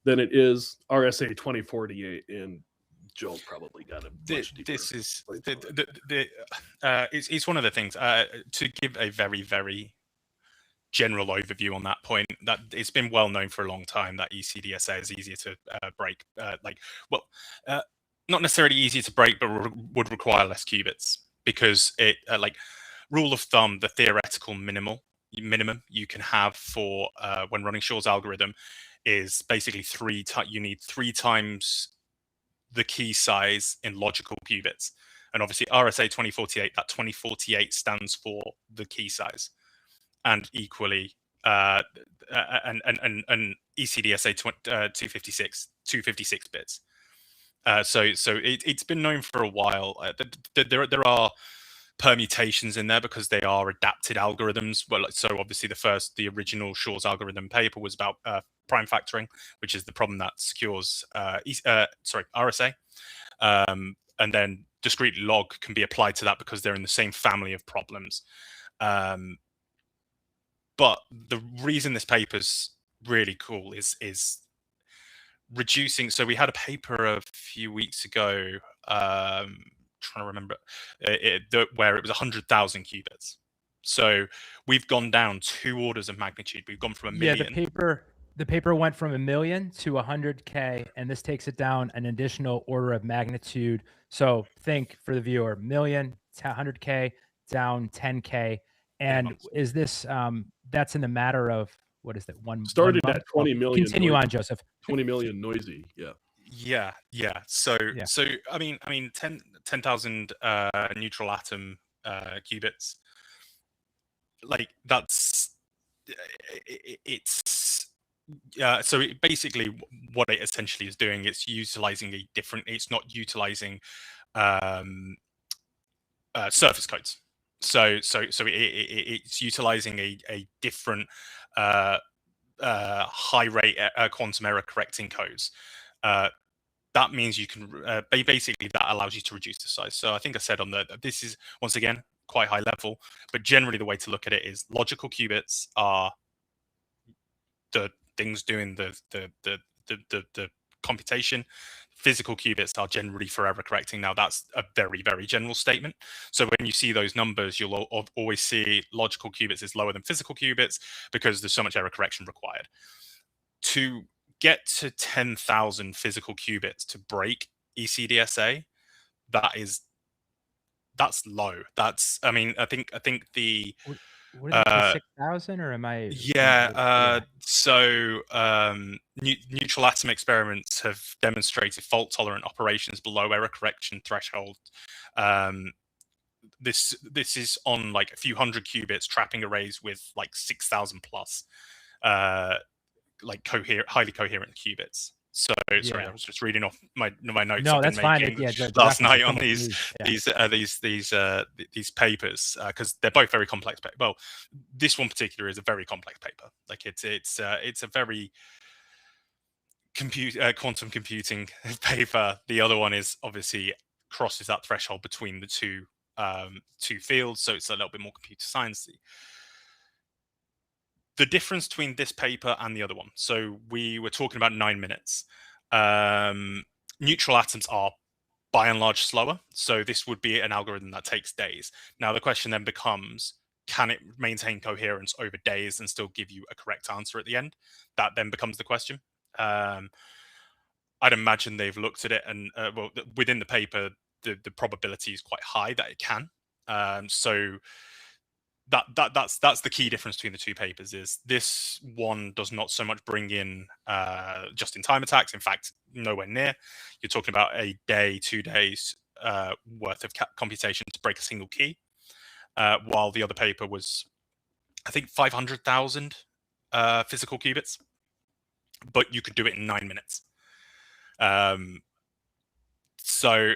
[SPEAKER 2] than it is RSA 2048. And Joe probably got a much deeper.
[SPEAKER 3] This is it's one of the things to give a very, very general overview on that point, that it's been well known for a long time that ECDSA is easier to break. Not necessarily easier to break, but would require less qubits, because it rule of thumb, the theoretical minimum you can have for when running Shor's algorithm is basically you need 3 times the key size in logical qubits. And obviously RSA 2048, that 2048 stands for the key size. And equally, and ECDSA 256 bits. So it's been known for a while. There are permutations in there because they are adapted algorithms. Well, so obviously the original Shor's algorithm paper was about prime factoring, which is the problem that secures RSA. And then discrete log can be applied to that because they're in the same family of problems. But the reason this paper's really cool is reducing. So we had a paper a few weeks ago, trying to remember, where it was 100,000 qubits. So we've gone down 2 orders of magnitude. We've gone from a million.
[SPEAKER 1] Yeah, the paper went from 1 million to 100K, and this takes it down an additional order of magnitude. So think, for the viewer, million to 100K, down 10K. And is this that's in the matter of, what is that,
[SPEAKER 2] started at 20 million.
[SPEAKER 1] Continue on, Joseph.
[SPEAKER 2] 20 million noisy.
[SPEAKER 3] Yeah. So I mean 10,000 neutral atom qubits, that's so basically what it essentially is doing, it's not utilizing surface codes. So it's utilizing a different high rate quantum error correcting codes. That means you can basically, that allows you to reduce the size. So I think I said this is, once again, quite high level, but generally the way to look at it is logical qubits are the things doing the computation. Physical qubits are generally for error correcting. Now, that's a very, very general statement. So when you see those numbers, you'll always see logical qubits is lower than physical qubits because there's so much error correction required. To get to 10,000 physical qubits to break ECDSA, that's low. That's, I think the...
[SPEAKER 1] What is it, 6,000, or am I?
[SPEAKER 3] So neutral atom experiments have demonstrated fault tolerant operations below error correction threshold. This is on a few hundred qubits, trapping arrays with 6,000 plus highly coherent qubits. So sorry, I was just reading off my notes.
[SPEAKER 1] No, that's fine.
[SPEAKER 3] Last night on these papers, because they're both very complex. Well, this one particular is a very complex paper. It's a very quantum computing paper. The other one is obviously crosses that threshold between the two fields, so it's a little bit more computer sciencey. The difference between this paper and the other one. So we were talking about 9 minutes. Neutral atoms are by and large slower. So this would be an algorithm that takes days. Now the question then becomes, can it maintain coherence over days and still give you a correct answer at the end? That then becomes the question. I'd imagine they've looked at it, and well, within the paper, the probability is quite high that it can. So that's the key difference between the two papers. Is this one does not so much bring in just-in-time attacks. In fact, nowhere near. You're talking about a day, 2 days worth of computation to break a single key, while the other paper was, I think, 500,000 physical qubits, but you could do it in 9 minutes. So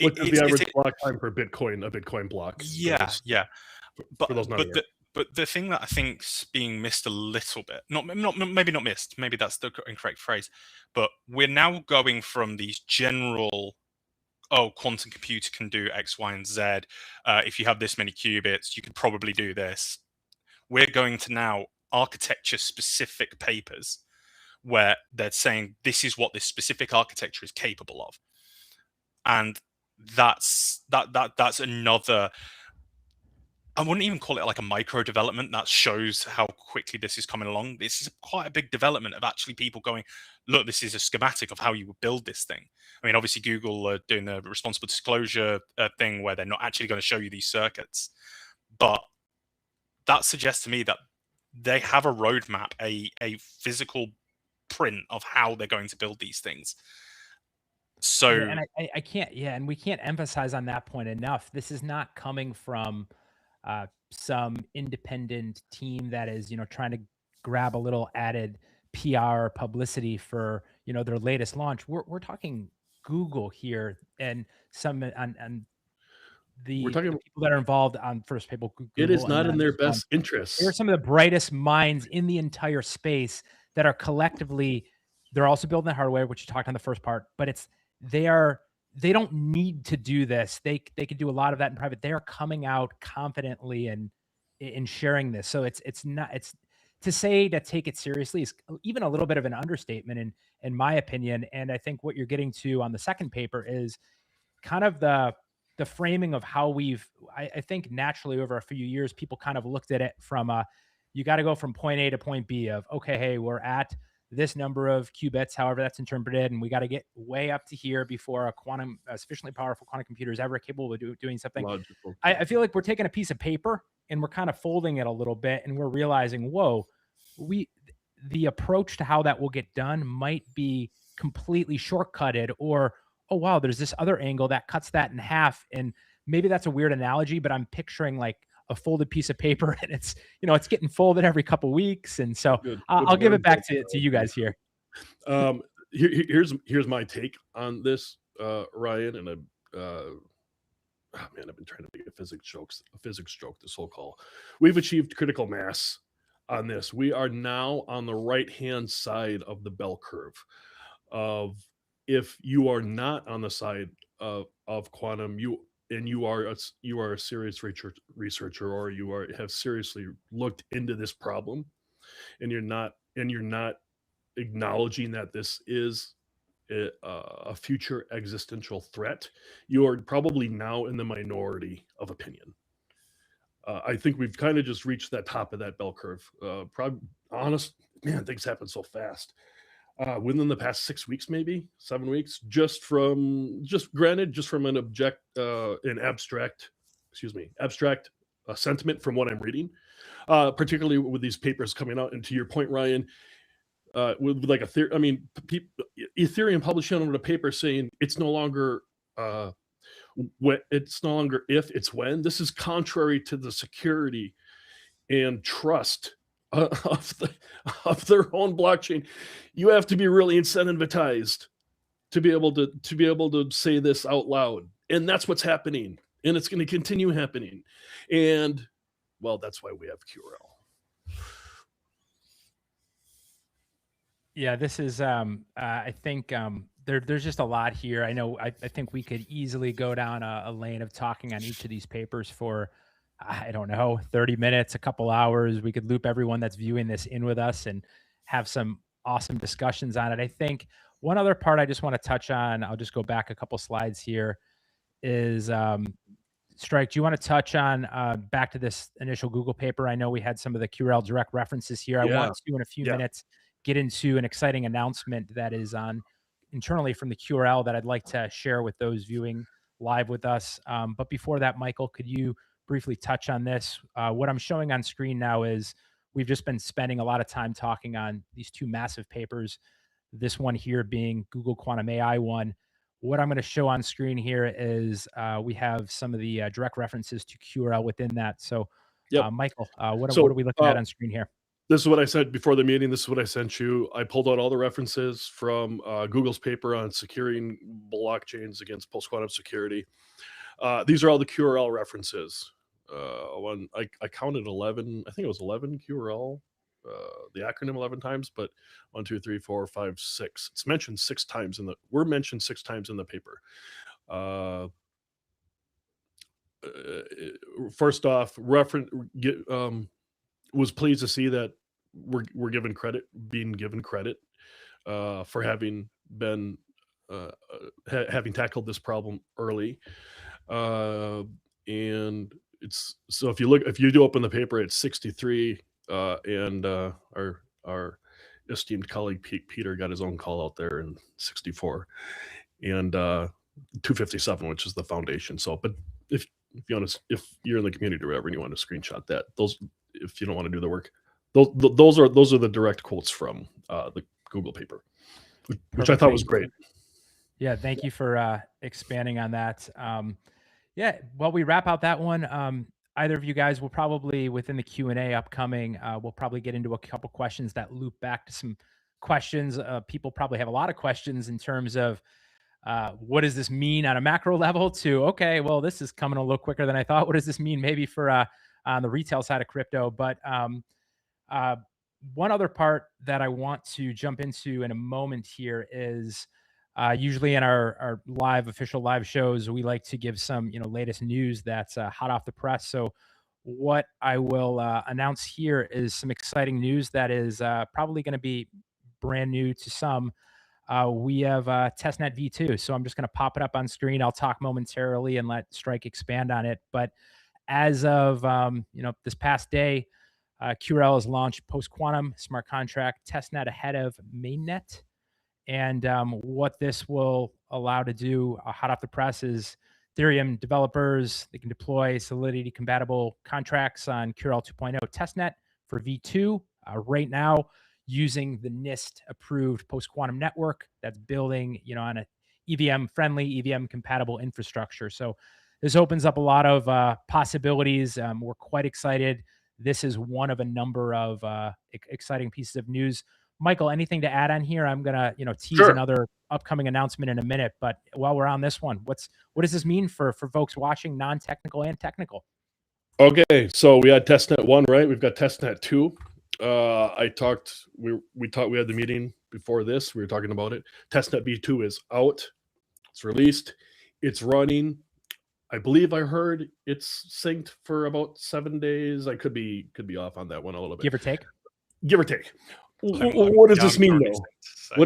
[SPEAKER 2] what is the average block time for Bitcoin? A Bitcoin block?
[SPEAKER 3] Yeah. But the thing that I think's being missed a little bit, maybe not missed, maybe that's the incorrect phrase, but we're now going from these general, quantum computer can do X, Y, and Z. If you have this many qubits, you could probably do this. We're going to now architecture-specific papers where they're saying this is what this specific architecture is capable of, and that's another. I wouldn't even call it like a micro development. That shows how quickly this is coming along. This is quite a big development of actually people going, look, this is a schematic of how you would build this thing. I mean, obviously Google are doing the responsible disclosure thing where they're not actually going to show you these circuits, but that suggests to me that they have a roadmap, a physical print of how they're going to build these things. So,
[SPEAKER 1] and I can't, and we can't emphasize on that point enough. This is not coming from some independent team that is, trying to grab a little added PR publicity for, their latest launch. We're talking Google here, and some on the people that are involved on first people. Google,
[SPEAKER 2] it is not in their best interest.
[SPEAKER 1] They're some of the brightest minds in the entire space that are collectively. They're also building the hardware, which you talked on the first part, but they don't need to do this. They could do a lot of that in private. They are coming out confidently and in sharing this. So it's to say to take it seriously is even a little bit of an understatement in my opinion. And I think what you're getting to on the second paper is kind of the framing of how I think naturally over a few years, people kind of looked at it from you got to go from point A to point B of, okay, hey, we're at this number of qubits, however that's interpreted, and we got to get way up to here before a sufficiently powerful quantum computer is ever capable of doing something. Logical. I feel like we're taking a piece of paper and we're kind of folding it a little bit, and we're realizing, whoa, the approach to how that will get done might be completely shortcutted, or, oh wow, there's this other angle that cuts that in half. And maybe that's a weird analogy, but I'm picturing like a folded piece of paper, and it's getting folded every couple weeks. And so I'll give it back to you guys here.
[SPEAKER 2] Here's my take on this, Ryan, and I've been trying to make a physics joke this whole call. We've achieved critical mass on this. We are now on the right-hand side of the bell curve of, if you are not on the side of quantum, you are a serious researcher, or you have seriously looked into this problem, and you're not acknowledging that this is a future existential threat, you are probably now in the minority of opinion. I think we've kind of just reached that top of that bell curve. Things happen so fast. Within the past 6 weeks, maybe 7 weeks, just from an abstract sentiment from what I'm reading, particularly with these papers coming out. And to your point, Ryan, with like Ethereum publishing a paper saying it's no longer if, it's when. This is contrary to the security and trust of their own blockchain. You have to be really incentivized to be able to say this out loud, and that's what's happening, and it's going to continue happening. And well, that's why we have QRL.
[SPEAKER 1] Yeah, this is I think there's just a lot here. I know I think we could easily go down a lane of talking on each of these papers for, I don't know, 30 minutes, a couple hours. We could loop everyone that's viewing this in with us and have some awesome discussions on it. I think one other part I just want to touch on, I'll just go back a couple slides here, is Strike, do you want to touch on back to this initial Google paper? I know we had some of the QRL direct references here. I want to, in a few minutes, get into an exciting announcement that is internally from the QRL that I'd like to share with those viewing live with us. But before that, Michael, could you briefly touch on this? What I'm showing on screen now is we've just been spending a lot of time talking on these two massive papers, this one here being Google Quantum AI one. What I'm going to show on screen here is we have some of the direct references to QRL within that. So, Michael, what are we looking at on screen here?
[SPEAKER 2] This is what I said before the meeting. This is what I sent you. I pulled out all the references from Google's paper on securing blockchains against post-quantum security. These are all the QRL references. I counted 11. I think it was 11 QRL. The acronym 11 times, but 1, 2, 3, 4, 5, 6. It's mentioned 6 times we're mentioned 6 times in the paper. First off, was pleased to see that we're being given credit for having been having tackled this problem early. And it's so if you do open the paper, it's 63. And our esteemed colleague Peter got his own call out there in 64, and 257, which is the foundation. So, but if you're in the community or whatever, and you want to screenshot that, if you don't want to do the work, those are the direct quotes from the Google paper, which I thought was great.
[SPEAKER 1] Yeah, thank you for expanding on that. Yeah, while we wrap out that one, either of you guys will probably, within the Q&A upcoming, we'll probably get into a couple questions that loop back to some questions. People probably have a lot of questions in terms of what does this mean on a macro level to, okay, well, this is coming a little quicker than I thought. What does this mean maybe for on the retail side of crypto? But one other part that I want to jump into in a moment here is usually in our official live shows, we like to give some, latest news that's hot off the press. So what I will announce here is some exciting news that is probably going to be brand new to some. We have testnet v2. So I'm just going to pop it up on screen. I'll talk momentarily and let Strike expand on it. But as of, this past day, QRL has launched post-quantum smart contract testnet ahead of mainnet. And what this will allow to do, hot off the press, is Ethereum developers, they can deploy Solidity compatible contracts on QRL 2.0 testnet for V2 right now using the NIST approved post-quantum network that's building, on a EVM friendly, EVM compatible infrastructure. So this opens up a lot of possibilities. We're quite excited. This is one of a number of exciting pieces of news. Michael, anything to add on here? I'm gonna, tease another upcoming announcement in a minute. But while we're on this one, what does this mean for folks watching, non-technical and technical?
[SPEAKER 2] Okay, so we had testnet 1, right? We've got testnet 2. We had the meeting before this. We were talking about it. Testnet V2 is out. It's released. It's running. I believe I heard it's synced for about 7 days. I could be off on that one a little bit.
[SPEAKER 1] Give or take.
[SPEAKER 2] What does this mean, though?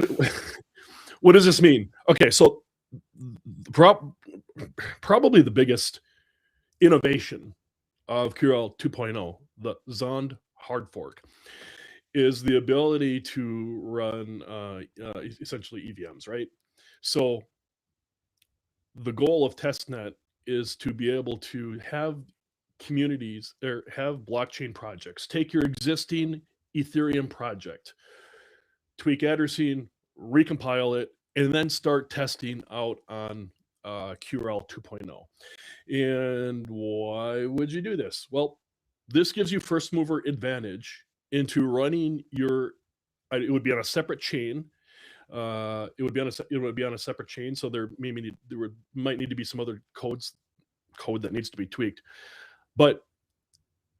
[SPEAKER 2] What does this mean? Okay, so probably the biggest innovation of QRL 2.0, the Zond hard fork, is the ability to run essentially EVMs, right? So the goal of testnet is to be able to have communities or have blockchain projects take your existing Ethereum project, tweak addressing, recompile it, and then start testing out on QRL 2.0. And why would you do this? Well, this gives you first mover advantage into running your. It would be on a separate chain. It would be on a separate chain. So there might need to be some other code that needs to be tweaked, but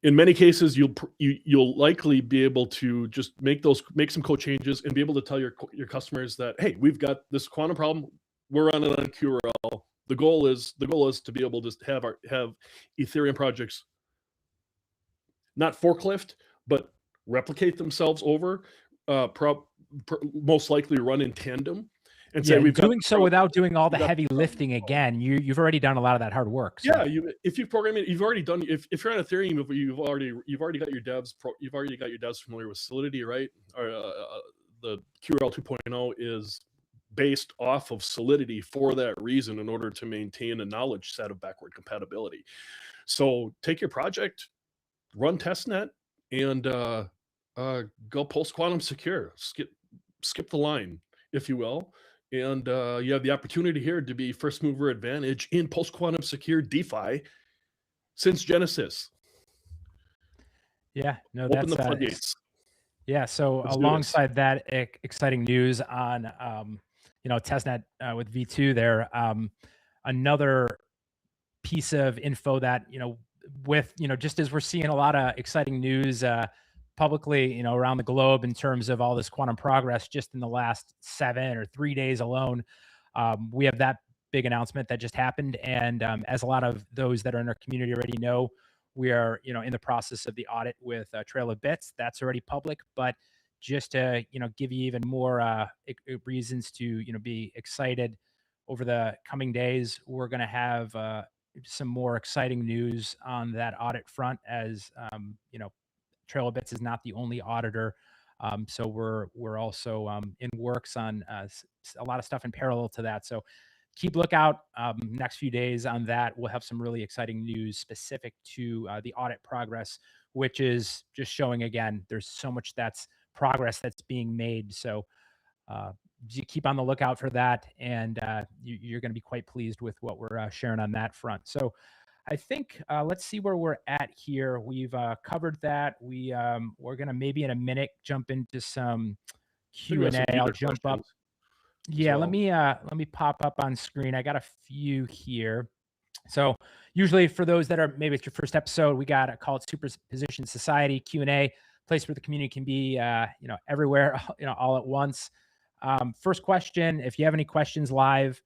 [SPEAKER 2] in many cases, you'll likely be able to just make some code changes and be able to tell your customers that, hey, we've got this quantum problem, we're running on QRL. The goal is to be able to have Ethereum projects not forklift, but replicate themselves over, most likely run in tandem. And say we've
[SPEAKER 1] doing so without doing all the heavy lifting again. You've already done a lot of that hard work. So.
[SPEAKER 2] Yeah, if you program it, you've already done. If you're on Ethereum, you've already got your devs. You've already got your devs familiar with Solidity, right? Or the QRL 2.0 is based off of Solidity for that reason, in order to maintain a knowledge set of backward compatibility. So take your project, run testnet, and go post quantum secure. Skip the line, if you will. And you have the opportunity here to be first mover advantage in post quantum secure DeFi since Genesis.
[SPEAKER 1] Yeah, no,
[SPEAKER 2] Open
[SPEAKER 1] that's
[SPEAKER 2] the floodgates.
[SPEAKER 1] Yeah, so alongside that exciting news on testnet with V2 there, another piece of info that with just as we're seeing a lot of exciting news publicly around the globe in terms of all this quantum progress just in the last 7 or 3 days alone, we have that big announcement that just happened, and as a lot of those that are in our community already know, we are in the process of the audit with Trail of Bits. That's already public, but just to give you even more reasons to be excited over the coming days, we're going to have some more exciting news on that audit front, as Trail of Bits is not the only auditor. So we're also in works on a lot of stuff in parallel to that. So keep lookout next few days on that. We'll have some really exciting news specific to the audit progress, which is just showing, again, there's so much progress that's being made. So you keep on the lookout for that, and you're going to be quite pleased with what we're sharing on that front. So I think let's see where we're at here. We've covered that. We're going to maybe in a minute jump into some Q&A. I'll jump up. Yeah, well, let me pop up on screen. I got a few here. So usually for those that are, maybe it's your first episode, we got a call it Superposition Society Q&A, place where the community can be everywhere all at once. First question, if you have any questions live,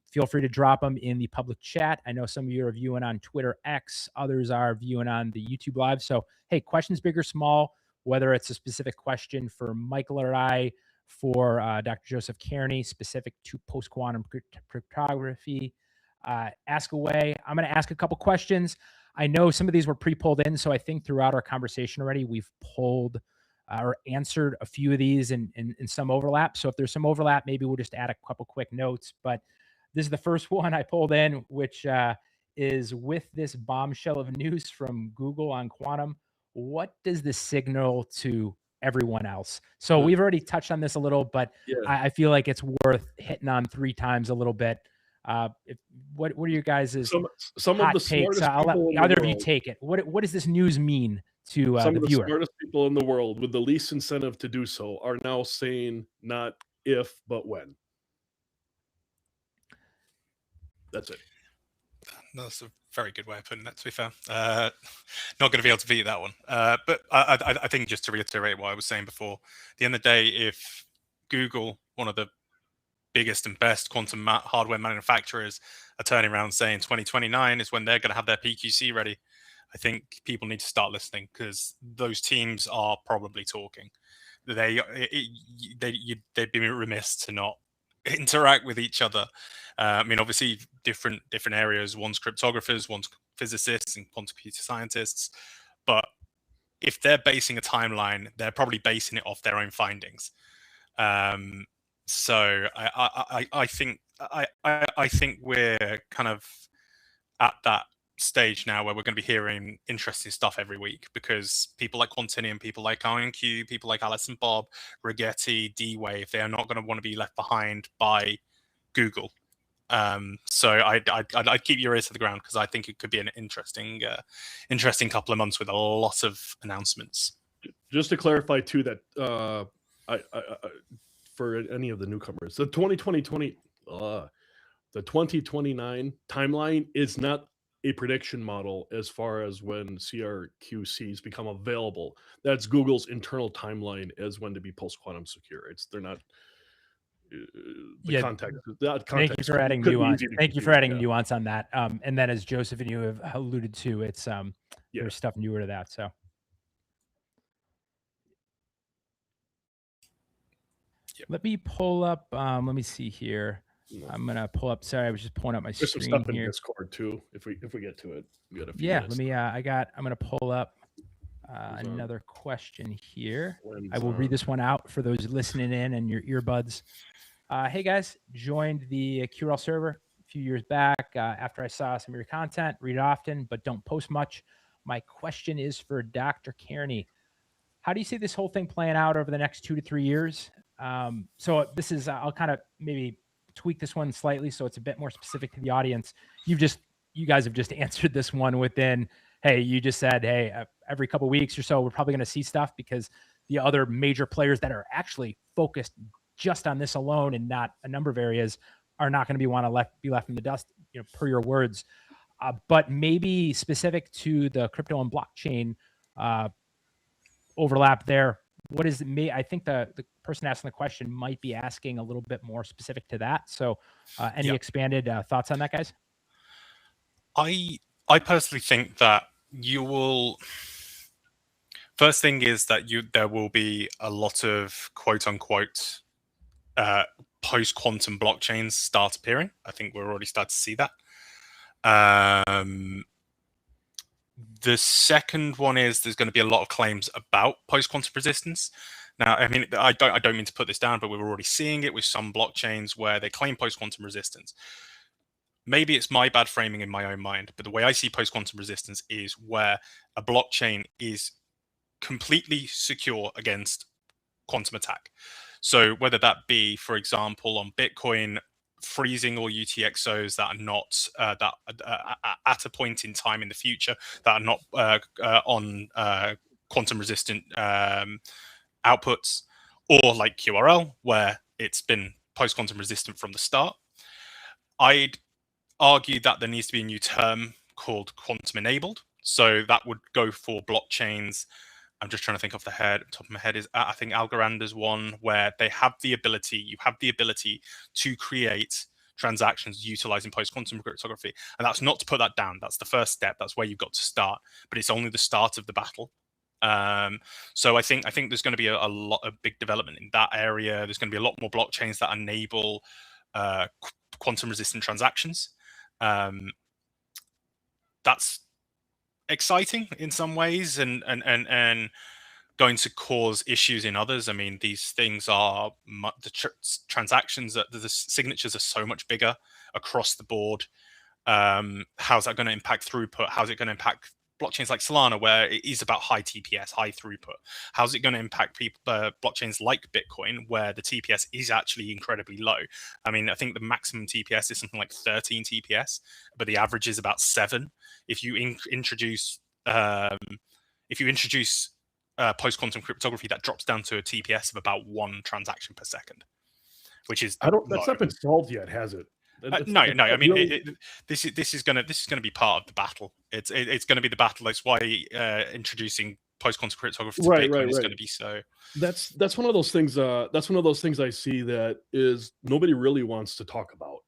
[SPEAKER 1] feel free to drop them in the public chat. I know some of you are viewing on Twitter X, others are viewing on the YouTube Live. So hey, questions big or small, whether it's a specific question for Michael or I, for Dr. Joseph Kearney, specific to post-quantum cryptography, ask away. I'm going to ask a couple questions. I know some of these were pre-pulled in, so I think throughout our conversation already, we've pulled or answered a few of these in some overlap. So if there's some overlap, maybe we'll just add a couple quick notes. But this is the first one I pulled in, which is with this bombshell of news from Google on quantum. What does this signal to everyone else? So we've already touched on this a little, but I feel like it's worth hitting on 3 times a little bit. What are your guys'
[SPEAKER 2] some of the smartest people in the
[SPEAKER 1] either of you take it. What does this news mean to
[SPEAKER 2] some
[SPEAKER 1] the
[SPEAKER 2] of the
[SPEAKER 1] viewer?
[SPEAKER 2] Smartest people in the world with the least incentive to do so are now saying not if but when. That's it.
[SPEAKER 3] That's a very good way of putting that, to be fair. Not going to be able to beat that one. But I think, just to reiterate what I was saying before, at the end of the day, if Google, one of the biggest and best quantum hardware manufacturers, are turning around saying 2029 is when they're going to have their PQC ready, I think people need to start listening, because those teams are probably talking. They'd be remiss to not interact with each other. I mean, obviously, different areas. One's cryptographers, one's physicists and quantum computer scientists. But if they're basing a timeline, they're probably basing it off their own findings. So I think we're kind of at that stage now where we're going to be hearing interesting stuff every week, because people like Quantinium, people like IonQ, people like Alice and Bob, Rigetti, D-Wave, they are not going to want to be left behind by Google. So I'd keep your ears to the ground, because I think it could be an interesting couple of months with a lot of announcements.
[SPEAKER 2] Just to clarify too, that for any of the newcomers, the 2029 timeline is not a prediction model as far as when CRQCs become available. That's Google's internal timeline as when to be post-quantum secure. They're not context.
[SPEAKER 1] Thank you for adding nuance. Thank you for adding nuance on that. And then, as Joseph and you have alluded to, it's there's stuff newer to that. So let me pull up. Let me see here. I'm gonna pull up. Sorry, I was just pulling up my
[SPEAKER 2] There's
[SPEAKER 1] screen
[SPEAKER 2] some stuff
[SPEAKER 1] here.
[SPEAKER 2] In Discord too. If we get to it, we got a few
[SPEAKER 1] minutes. Let me. I'm gonna pull up another question here. I will read this one out for those listening in and your earbuds. Hey guys, joined the QRL server a few years back after I saw some of your content, read it often, but don't post much. My question is for Dr. Kearney. How do you see this whole thing playing out over the next 2 to 3 years? So this is, I'll kind of maybe tweak this one slightly so it's a bit more specific to the audience. You guys have just answered this one within, hey, you just said, hey, every couple of weeks or so, we're probably going to see stuff because the other major players that are actually focused just on this alone and not a number of areas are not going to be left in the dust, per your words. But maybe specific to the crypto and blockchain overlap there. What is it? I think the person asking the question might be asking a little bit more specific to that. So any expanded thoughts on that, guys?
[SPEAKER 3] I personally think that you will. First thing is that there will be a lot of quote unquote post-quantum blockchains start appearing. I think we're already starting to see that. The second one is there's going to be a lot of claims about post-quantum resistance. Now, I mean, I don't mean to put this down, but we're already seeing it with some blockchains where they claim post-quantum resistance. Maybe it's my bad framing in my own mind, but the way I see post-quantum resistance is where a blockchain is completely secure against quantum attack. So whether that be, for example, on Bitcoin, freezing all UTXOs that are not at a point in time in the future that are not on quantum resistant outputs, or like QRL, where it's been post-quantum resistant from the start. I'd argue that there needs to be a new term called quantum enabled. So that would go for blockchains. I'm just trying to think off the top of my head. Is I think Algoranda's one where they have the ability. You have the ability to create transactions utilizing post-quantum cryptography, and that's not to put that down. That's the first step. That's where you've got to start, but it's only the start of the battle. So I think there's going to be a lot of big development in that area. There's going to be a lot more blockchains that enable quantum-resistant transactions. That's exciting in some ways and going to cause issues in others. I mean, these things are transactions, the signatures are so much bigger across the board. How's that going to impact throughput? How's it going to impact blockchains like Solana, where it is about high TPS, high throughput? How's it going to impact blockchains like Bitcoin, where the TPS is actually incredibly low? I mean, I think the maximum TPS is something like 13 TPS, but the average is about 7. If you introduce post-quantum cryptography, that drops down to a TPS of about 1 transaction per second, which is
[SPEAKER 2] that's not been solved yet, has it?
[SPEAKER 3] No. I mean, really... this is going to be part of the battle. It's going to be the battle. That's why introducing post-quantum cryptography to Bitcoin is going to be so.
[SPEAKER 2] That's one of those things. That's one of those things I see that is nobody really wants to talk about.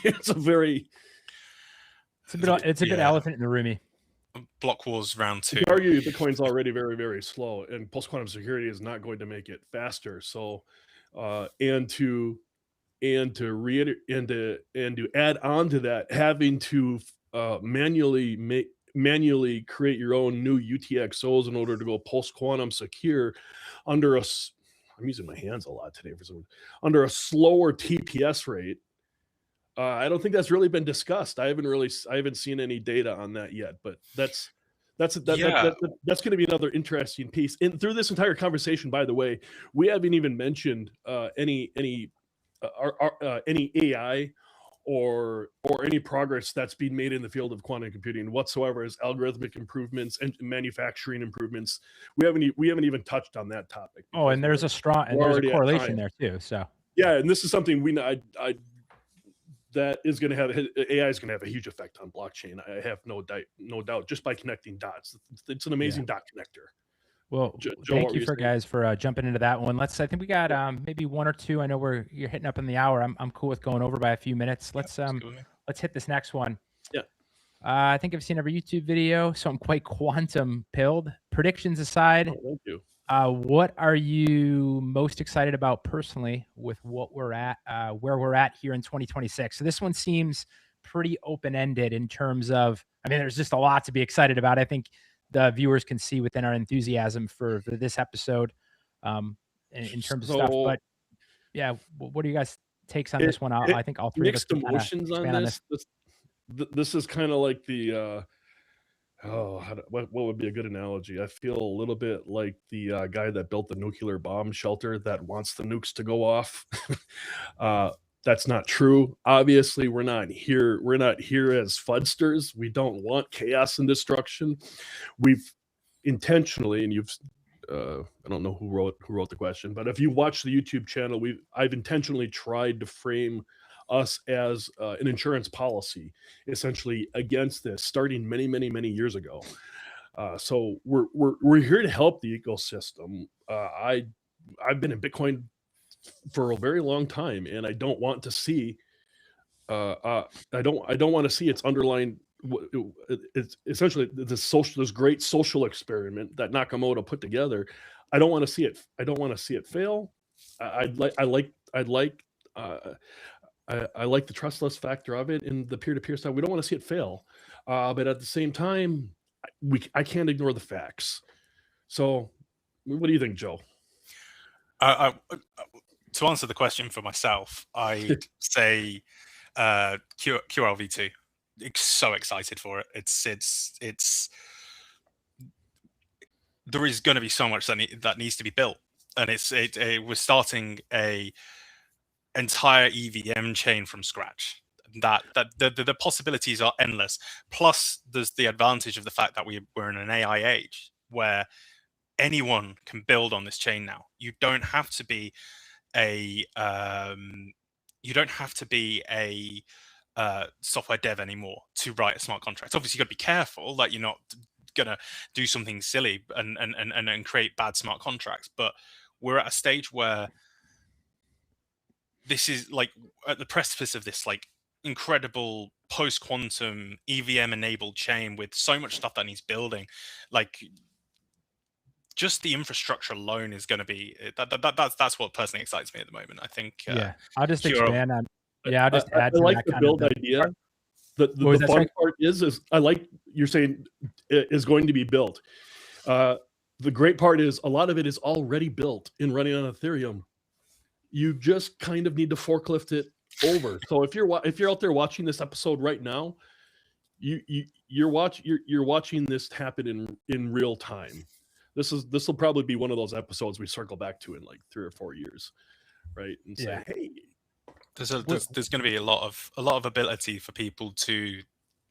[SPEAKER 2] It's a bit
[SPEAKER 1] elephant in the room.
[SPEAKER 3] Block wars round 2.
[SPEAKER 2] You could argue Bitcoin's already very, very slow, and post-quantum security is not going to make it faster. So, and to add on to that, having to manually create your own new UTXOs in order to go post-quantum secure under I'm using my hands a lot today for some, under a slower TPS rate. I don't think that's really been discussed. I haven't seen any data on that yet, but that's going to be another interesting piece. And through this entire conversation, by the way, we haven't even mentioned any AI or any progress that's being made in the field of quantum computing whatsoever, as algorithmic improvements and manufacturing improvements. We haven't even touched on that topic.
[SPEAKER 1] Oh, and there's a correlation there too. So
[SPEAKER 2] yeah, and this is something that is going to have AI is going to have a huge effect on blockchain. I have no doubt, just by connecting dots. It's an amazing dot connector.
[SPEAKER 1] Well, thank you guys for jumping into that one. I think we got maybe 1 or 2. I know you're hitting up in the hour. I'm cool with going over by a few minutes. Let's hit this next one.
[SPEAKER 2] Yeah.
[SPEAKER 1] I think I've seen every YouTube video, so I'm quite quantum pilled. Predictions aside,
[SPEAKER 2] thank you.
[SPEAKER 1] What are you most excited about personally with what we're at, where we're at here in 2026? So this one seems pretty open-ended in terms of, I mean, there's just a lot to be excited about. I think the viewers can see within our enthusiasm for this episode in terms of stuff. But Yeah. What are you guys takes on this one? I think all three of us
[SPEAKER 2] Mixed
[SPEAKER 1] can kind of
[SPEAKER 2] emotions on
[SPEAKER 1] expand on this.
[SPEAKER 2] This is kind of like the what would be a good analogy? I feel a little bit like the guy that built the nuclear bomb shelter that wants the nukes to go off. uh, that's not true. Obviously, we're not here. We're not here as fudsters. We don't want chaos and destruction. We've intentionally, and you've I don't know who wrote the question, but if you watch the YouTube channel, I've intentionally tried to frame us as an insurance policy, essentially against this, starting many years ago. So we're here to help the ecosystem. I've been in Bitcoin for a very long time, and I don't want to see I don't want to see its underlying. It's essentially this great social experiment that Nakamoto put together. I don't want to see it. I don't want to see it fail. I'd like I like the trustless factor of it in the peer-to-peer side. We don't want to see it fail, but at the same time, I can't ignore the facts. So, what do you think, Joe?
[SPEAKER 3] To answer the question for myself, I'd say QRLv2. So excited for it. It's there is going to be so much that needs to be built, and we're starting a entire EVM chain from scratch. That the possibilities are endless. Plus, there's the advantage of the fact that we're in an AI age where anyone can build on this chain now. You don't have to be a software dev anymore to write a smart contract. Obviously, you've got to be careful that you're not gonna do something silly and create bad smart contracts. But we're at a stage where this is like at the precipice of this like incredible post-quantum EVM enabled chain with so much stuff that needs building. Like just the infrastructure alone is going to be that's what personally excites me at the moment. I think
[SPEAKER 1] I'll just expand on I'll just add
[SPEAKER 2] I
[SPEAKER 1] to
[SPEAKER 2] like
[SPEAKER 1] that
[SPEAKER 2] the
[SPEAKER 1] kind
[SPEAKER 2] build
[SPEAKER 1] of
[SPEAKER 2] idea. The fun part is I like you're saying it is going to be built. The great part is a lot of it is already built and running on Ethereum. You just kind of need to forklift it over. So if you're out there watching this episode right now, you're watching this happen in real time. This will probably be one of those episodes we circle back to in like 3 or 4 years, right? And say, hey,
[SPEAKER 3] there's going to be a lot of ability for people to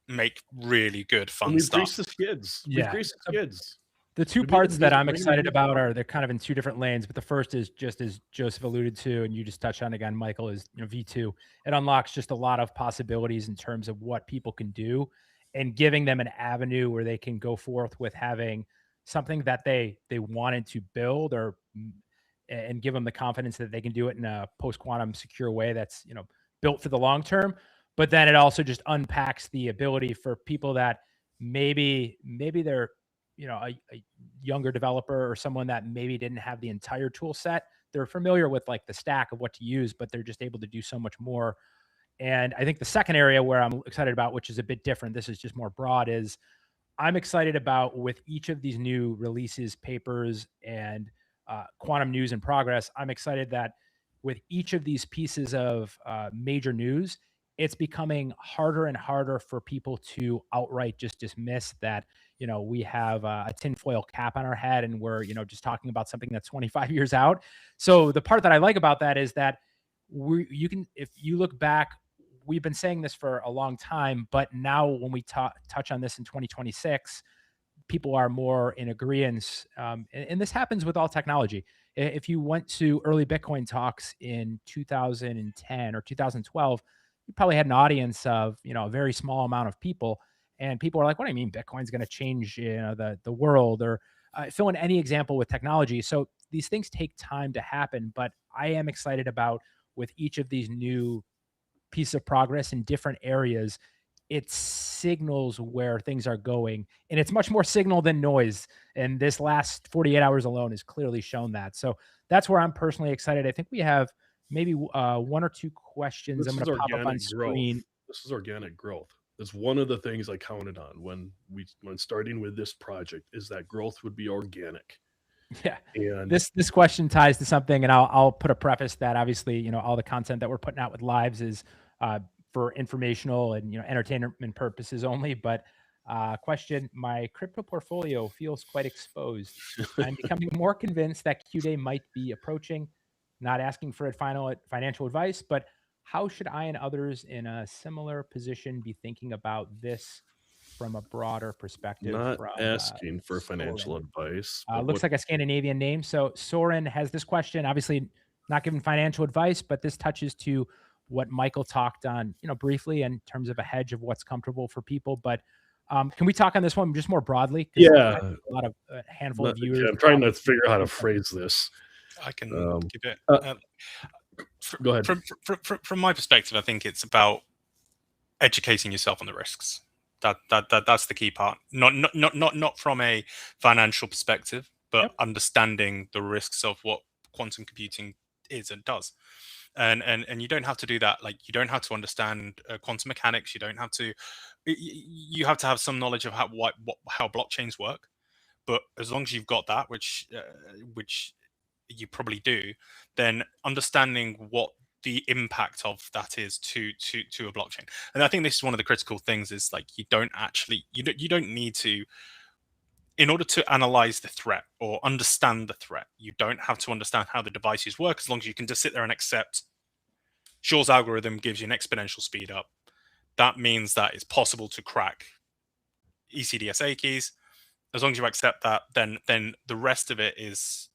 [SPEAKER 3] make really good fun stuff.
[SPEAKER 2] Greased the skids. We've greased the skids.
[SPEAKER 1] The two parts that I'm excited about they're kind of in two different lanes, but the first is just as Joseph alluded to, and you just touched on again, Michael, is V2. It unlocks just a lot of possibilities in terms of what people can do and giving them an avenue where they can go forth with having something that they wanted to build and give them the confidence that they can do it in a post-quantum secure way that's, built for the long term. But then it also just unpacks the ability for people that maybe they're, a younger developer or someone that maybe didn't have the entire tool set. They're familiar with like the stack of what to use, but they're just able to do so much more. And I think the second area where I'm excited about, which is a bit different, this is just more broad, is I'm excited about with each of these new releases, papers, and quantum news in progress. I'm excited that with each of these pieces of major news, it's becoming harder and harder for people to outright just dismiss that, we have a tinfoil cap on our head and we're, just talking about something that's 25 years out. So the part that I like about that is that if you look back, we've been saying this for a long time, but now when we touch on this in 2026, people are more in agreement. And this happens with all technology. If you went to early Bitcoin talks in 2010 or 2012, you probably had an audience of, a very small amount of people. And people are like, what do you mean Bitcoin's going to change, the world? Or fill in any example with technology. So these things take time to happen. But I am excited about with each of these new pieces of progress in different areas, it signals where things are going. And it's much more signal than noise. And this last 48 hours alone has clearly shown that. So that's where I'm personally excited. I think we have maybe one or two questions. I'm going to pop up on screen.
[SPEAKER 2] This is organic growth. That's one of the things I counted on when starting with this project is that growth would be organic.
[SPEAKER 1] Yeah.
[SPEAKER 2] And
[SPEAKER 1] This question ties to something, and I'll put a preface that obviously, all the content that we're putting out with lives is for informational and entertainment purposes only. But question: my crypto portfolio feels quite exposed. I'm becoming more convinced that Q Day might be approaching. Not asking for financial advice, but how should I and others in a similar position be thinking about this from a broader perspective?
[SPEAKER 2] not
[SPEAKER 1] From
[SPEAKER 2] asking for
[SPEAKER 1] Soren.
[SPEAKER 2] financial advice, but
[SPEAKER 1] Looks like a Scandinavian name. So Soren has this question, obviously not giving financial advice, but this touches to what Michael talked on, briefly in terms of a hedge of what's comfortable for people. But can we talk on this one just more broadly? Because
[SPEAKER 2] yeah,
[SPEAKER 1] a lot of handful of viewers.
[SPEAKER 2] I'm trying to figure out how to phrase this.
[SPEAKER 3] I can give it.
[SPEAKER 2] Go ahead.
[SPEAKER 3] From my perspective, I think it's about educating yourself on the risks. That's the key part. Not from a financial perspective, but understanding the risks of what quantum computing is and does. And you don't have to do that. Like, you don't have to understand quantum mechanics. You don't have to. You have to have some knowledge of how blockchains work. But as long as you've got that, which you probably do, then understanding what the impact of that is to a blockchain. And I think this is one of the critical things, is like, you don't need to, in order to analyze the threat or understand the threat, you don't have to understand how the devices work, as long as you can just sit there and accept Shor's algorithm gives you an exponential speed up. That means that it's possible to crack ECDSA keys. As long as you accept that, then the rest of it is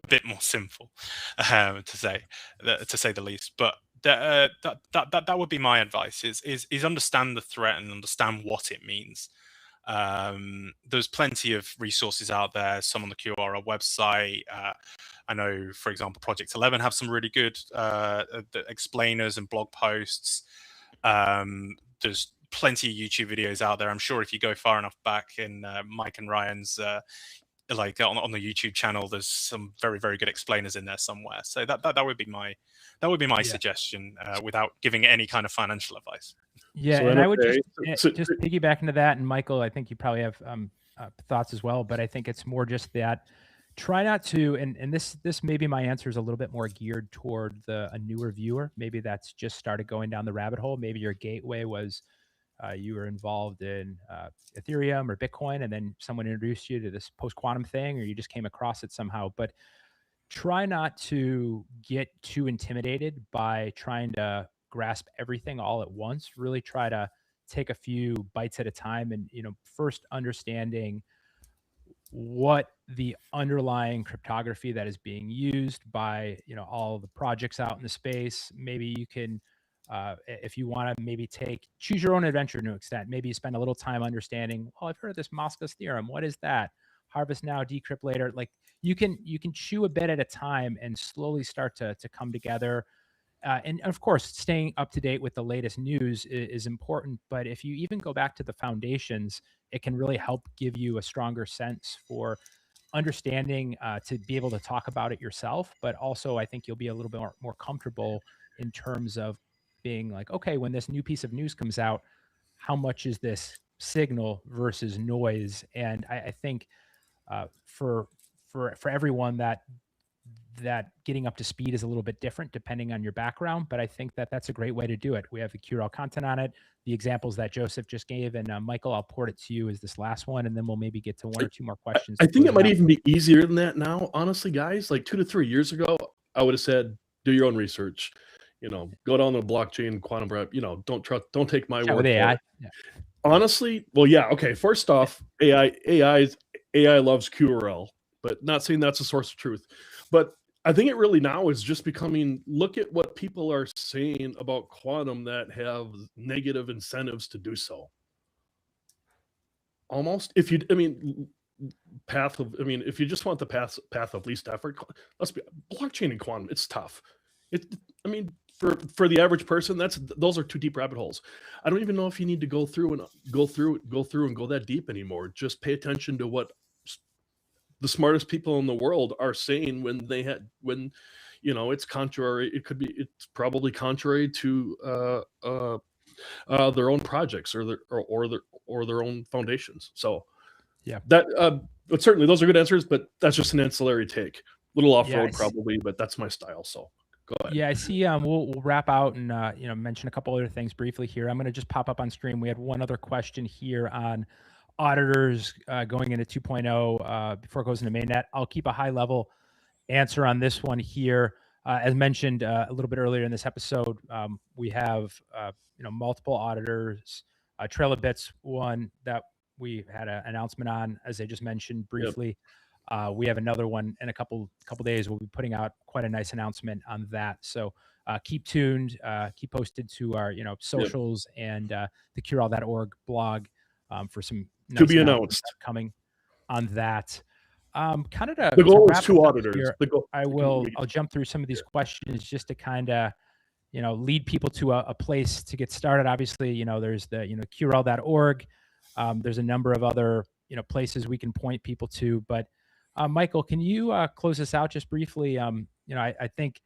[SPEAKER 3] a bit more simple, to say the least. But that would be my advice: is understand the threat and understand what it means. There's plenty of resources out there, some on the QRL website. I know, for example, Project 11 have some really good explainers and blog posts. There's plenty of YouTube videos out there. I'm sure if you go far enough back in Mike and Ryan's like on the YouTube channel, there's some very, very good explainers in there somewhere. So that would be my suggestion, without giving any kind of financial advice.
[SPEAKER 1] Yeah, so, and I would just piggyback into that. And Michael, I think you probably have thoughts as well, but I think it's more just that try not to, and this maybe my answer is a little bit more geared toward a newer viewer. Maybe that's just started going down the rabbit hole. Maybe your gateway was you were involved in Ethereum or Bitcoin, and then someone introduced you to this post-quantum thing, or you just came across it somehow. But try not to get too intimidated by trying to grasp everything all at once. Really try to take a few bites at a time, and first understanding what the underlying cryptography that is being used by all the projects out in the space. Maybe you can if you want to maybe choose your own adventure to an extent. Maybe you spend a little time understanding, oh, I've heard of this Moscow's theorem. What is that? Harvest now, decrypt later. Like, you can chew a bit at a time and slowly start to come together. And of course, staying up to date with the latest news is important. But if you even go back to the foundations, it can really help give you a stronger sense for understanding, to be able to talk about it yourself. But also, I think you'll be a little bit more comfortable in terms of being like, okay, when this new piece of news comes out, how much is this signal versus noise? And I think for everyone that getting up to speed is a little bit different depending on your background, but I think that's a great way to do it. We have the QRL content on it, the examples that Joseph just gave, and Michael, I'll port it to you as this last one, and then we'll maybe get to one or two more questions.
[SPEAKER 2] I think it might even be easier than that now, honestly, guys. Like 2 to 3 years ago, I would have said, do your own research. Go down the blockchain, quantum prep. Don't take my word for it. Yeah. Honestly, well, yeah, okay. First off, AI loves QRL, but not saying that's a source of truth. But I think it really now is just becoming, look at what people are saying about quantum that have negative incentives to do so. Almost, if you just want the path of least effort, let's be blockchain and quantum. It's tough. For the average person, those are too deep rabbit holes. I don't even know if you need to go through and go that deep anymore. Just pay attention to what the smartest people in the world are saying when it's contrary. It's probably contrary to their own projects or their own foundations. So
[SPEAKER 1] yeah,
[SPEAKER 2] that but certainly those are good answers, but that's just an ancillary take. Little off-road probably, but that's my style. So go ahead.
[SPEAKER 1] Yeah, I see. We'll wrap out and mention a couple other things briefly here. I'm going to just pop up on stream. We had one other question here on auditors going into 2.0 before it goes into mainnet. I'll keep a high level answer on this one here. As mentioned a little bit earlier in this episode, we have multiple auditors. Trail of Bits, one that we had an announcement on, as I just mentioned briefly. Yep. We have another one in a couple days. We'll be putting out quite a nice announcement on that. So keep tuned, keep posted to our socials and the QRL.org blog for some nice
[SPEAKER 2] to be announced
[SPEAKER 1] coming on that. Kind of
[SPEAKER 2] the goal is 2 auditors.
[SPEAKER 1] Here, I'll jump through some of these questions just to kind of lead people to a place to get started. Obviously, there's the QRL.org. There's a number of other places we can point people to. But Michael, can you close this out just briefly? I think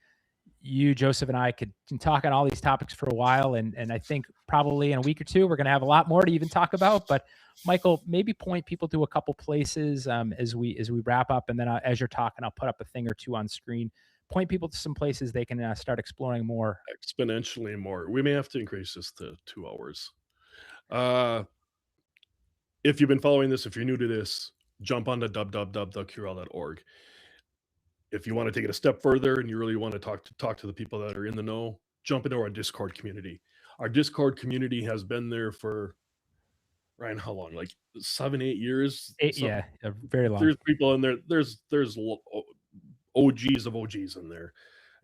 [SPEAKER 1] you, Joseph, and I can talk on all these topics for a while, and I think probably in a week or two we're going to have a lot more to even talk about. But Michael, maybe point people to a couple places as we wrap up, and then as you're talking, I'll put up a thing or two on screen. Point people to some places they can start exploring more.
[SPEAKER 2] Exponentially more. We may have to increase this to 2 hours. If you've been following this, if you're new to this, jump onto www.qrl.org. If you want to take it a step further and you really want to talk to the people that are in the know, jump into our Discord community. Our Discord community has been there for, Ryan, how long? Like 7-8 years?
[SPEAKER 1] Yeah, very long.
[SPEAKER 2] There's people in there. There's OGs of OGs in there,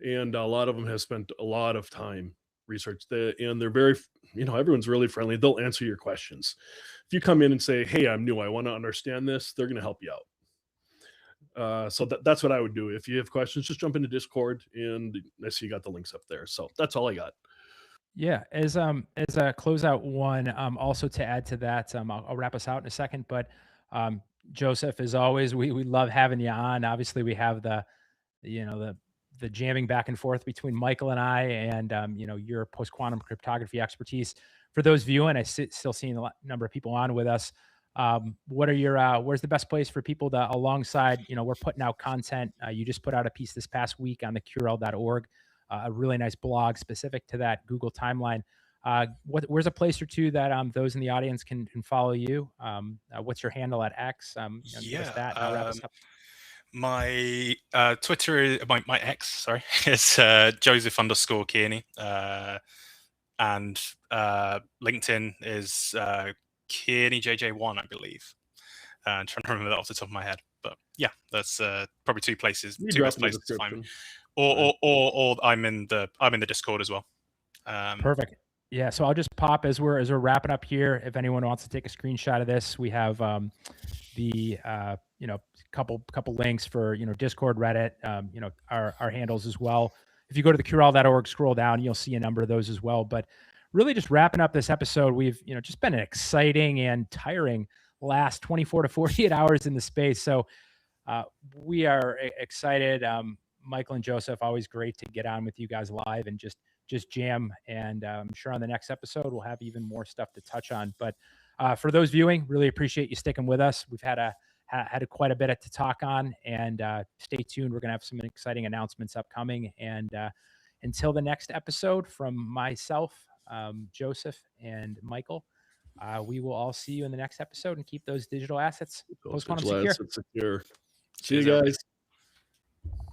[SPEAKER 2] and a lot of them have spent a lot of time research and they're very, everyone's really friendly. They'll answer your questions. If you come in and say, hey, I'm new, I want to understand this, they're going to help you out. So that's what I would do. If you have questions, just jump into Discord, and I see you got the links up there. So that's all I got.
[SPEAKER 1] Yeah, as a closeout one, also to add to that, I'll wrap us out in a second. But Joseph, as always, we love having you on. Obviously, we have the jamming back and forth between Michael and I, and your post quantum cryptography expertise. For those viewing, I still seeing a number of people on with us. What are your where's the best place for people to, alongside we're putting out content. You just put out a piece this past week on the QRL.org, a really nice blog specific to that Google timeline. Where's a place or two that those in the audience can follow you? What's your handle at X? Give us that, and I'll wrap us up.
[SPEAKER 3] My Twitter, my X, sorry, is Joseph_Kearney, and LinkedIn is KearneyJJ1, I believe. I'm trying to remember that off the top of my head, but yeah, that's probably two best places to find me. Or I'm in the Discord as well.
[SPEAKER 1] Perfect. Yeah, so I'll just pop as we're wrapping up here. If anyone wants to take a screenshot of this, we have the couple links for Discord, Reddit, our handles as well. If you go to the QRL.org, scroll down, you'll see a number of those as well. But really, just wrapping up this episode, we've just been an exciting and tiring last 24 to 48 hours in the space. So we are excited. Michael and Joseph, always great to get on with you guys live and just jam. And I'm sure on the next episode, we'll have even more stuff to touch on. But for those viewing, really appreciate you sticking with us. We've had quite a bit to talk on, and stay tuned. We're going to have some exciting announcements upcoming. And until the next episode, from myself, Joseph, and Michael, we will all see you in the next episode, and keep those digital assets post-quantum secure.
[SPEAKER 2] See you guys.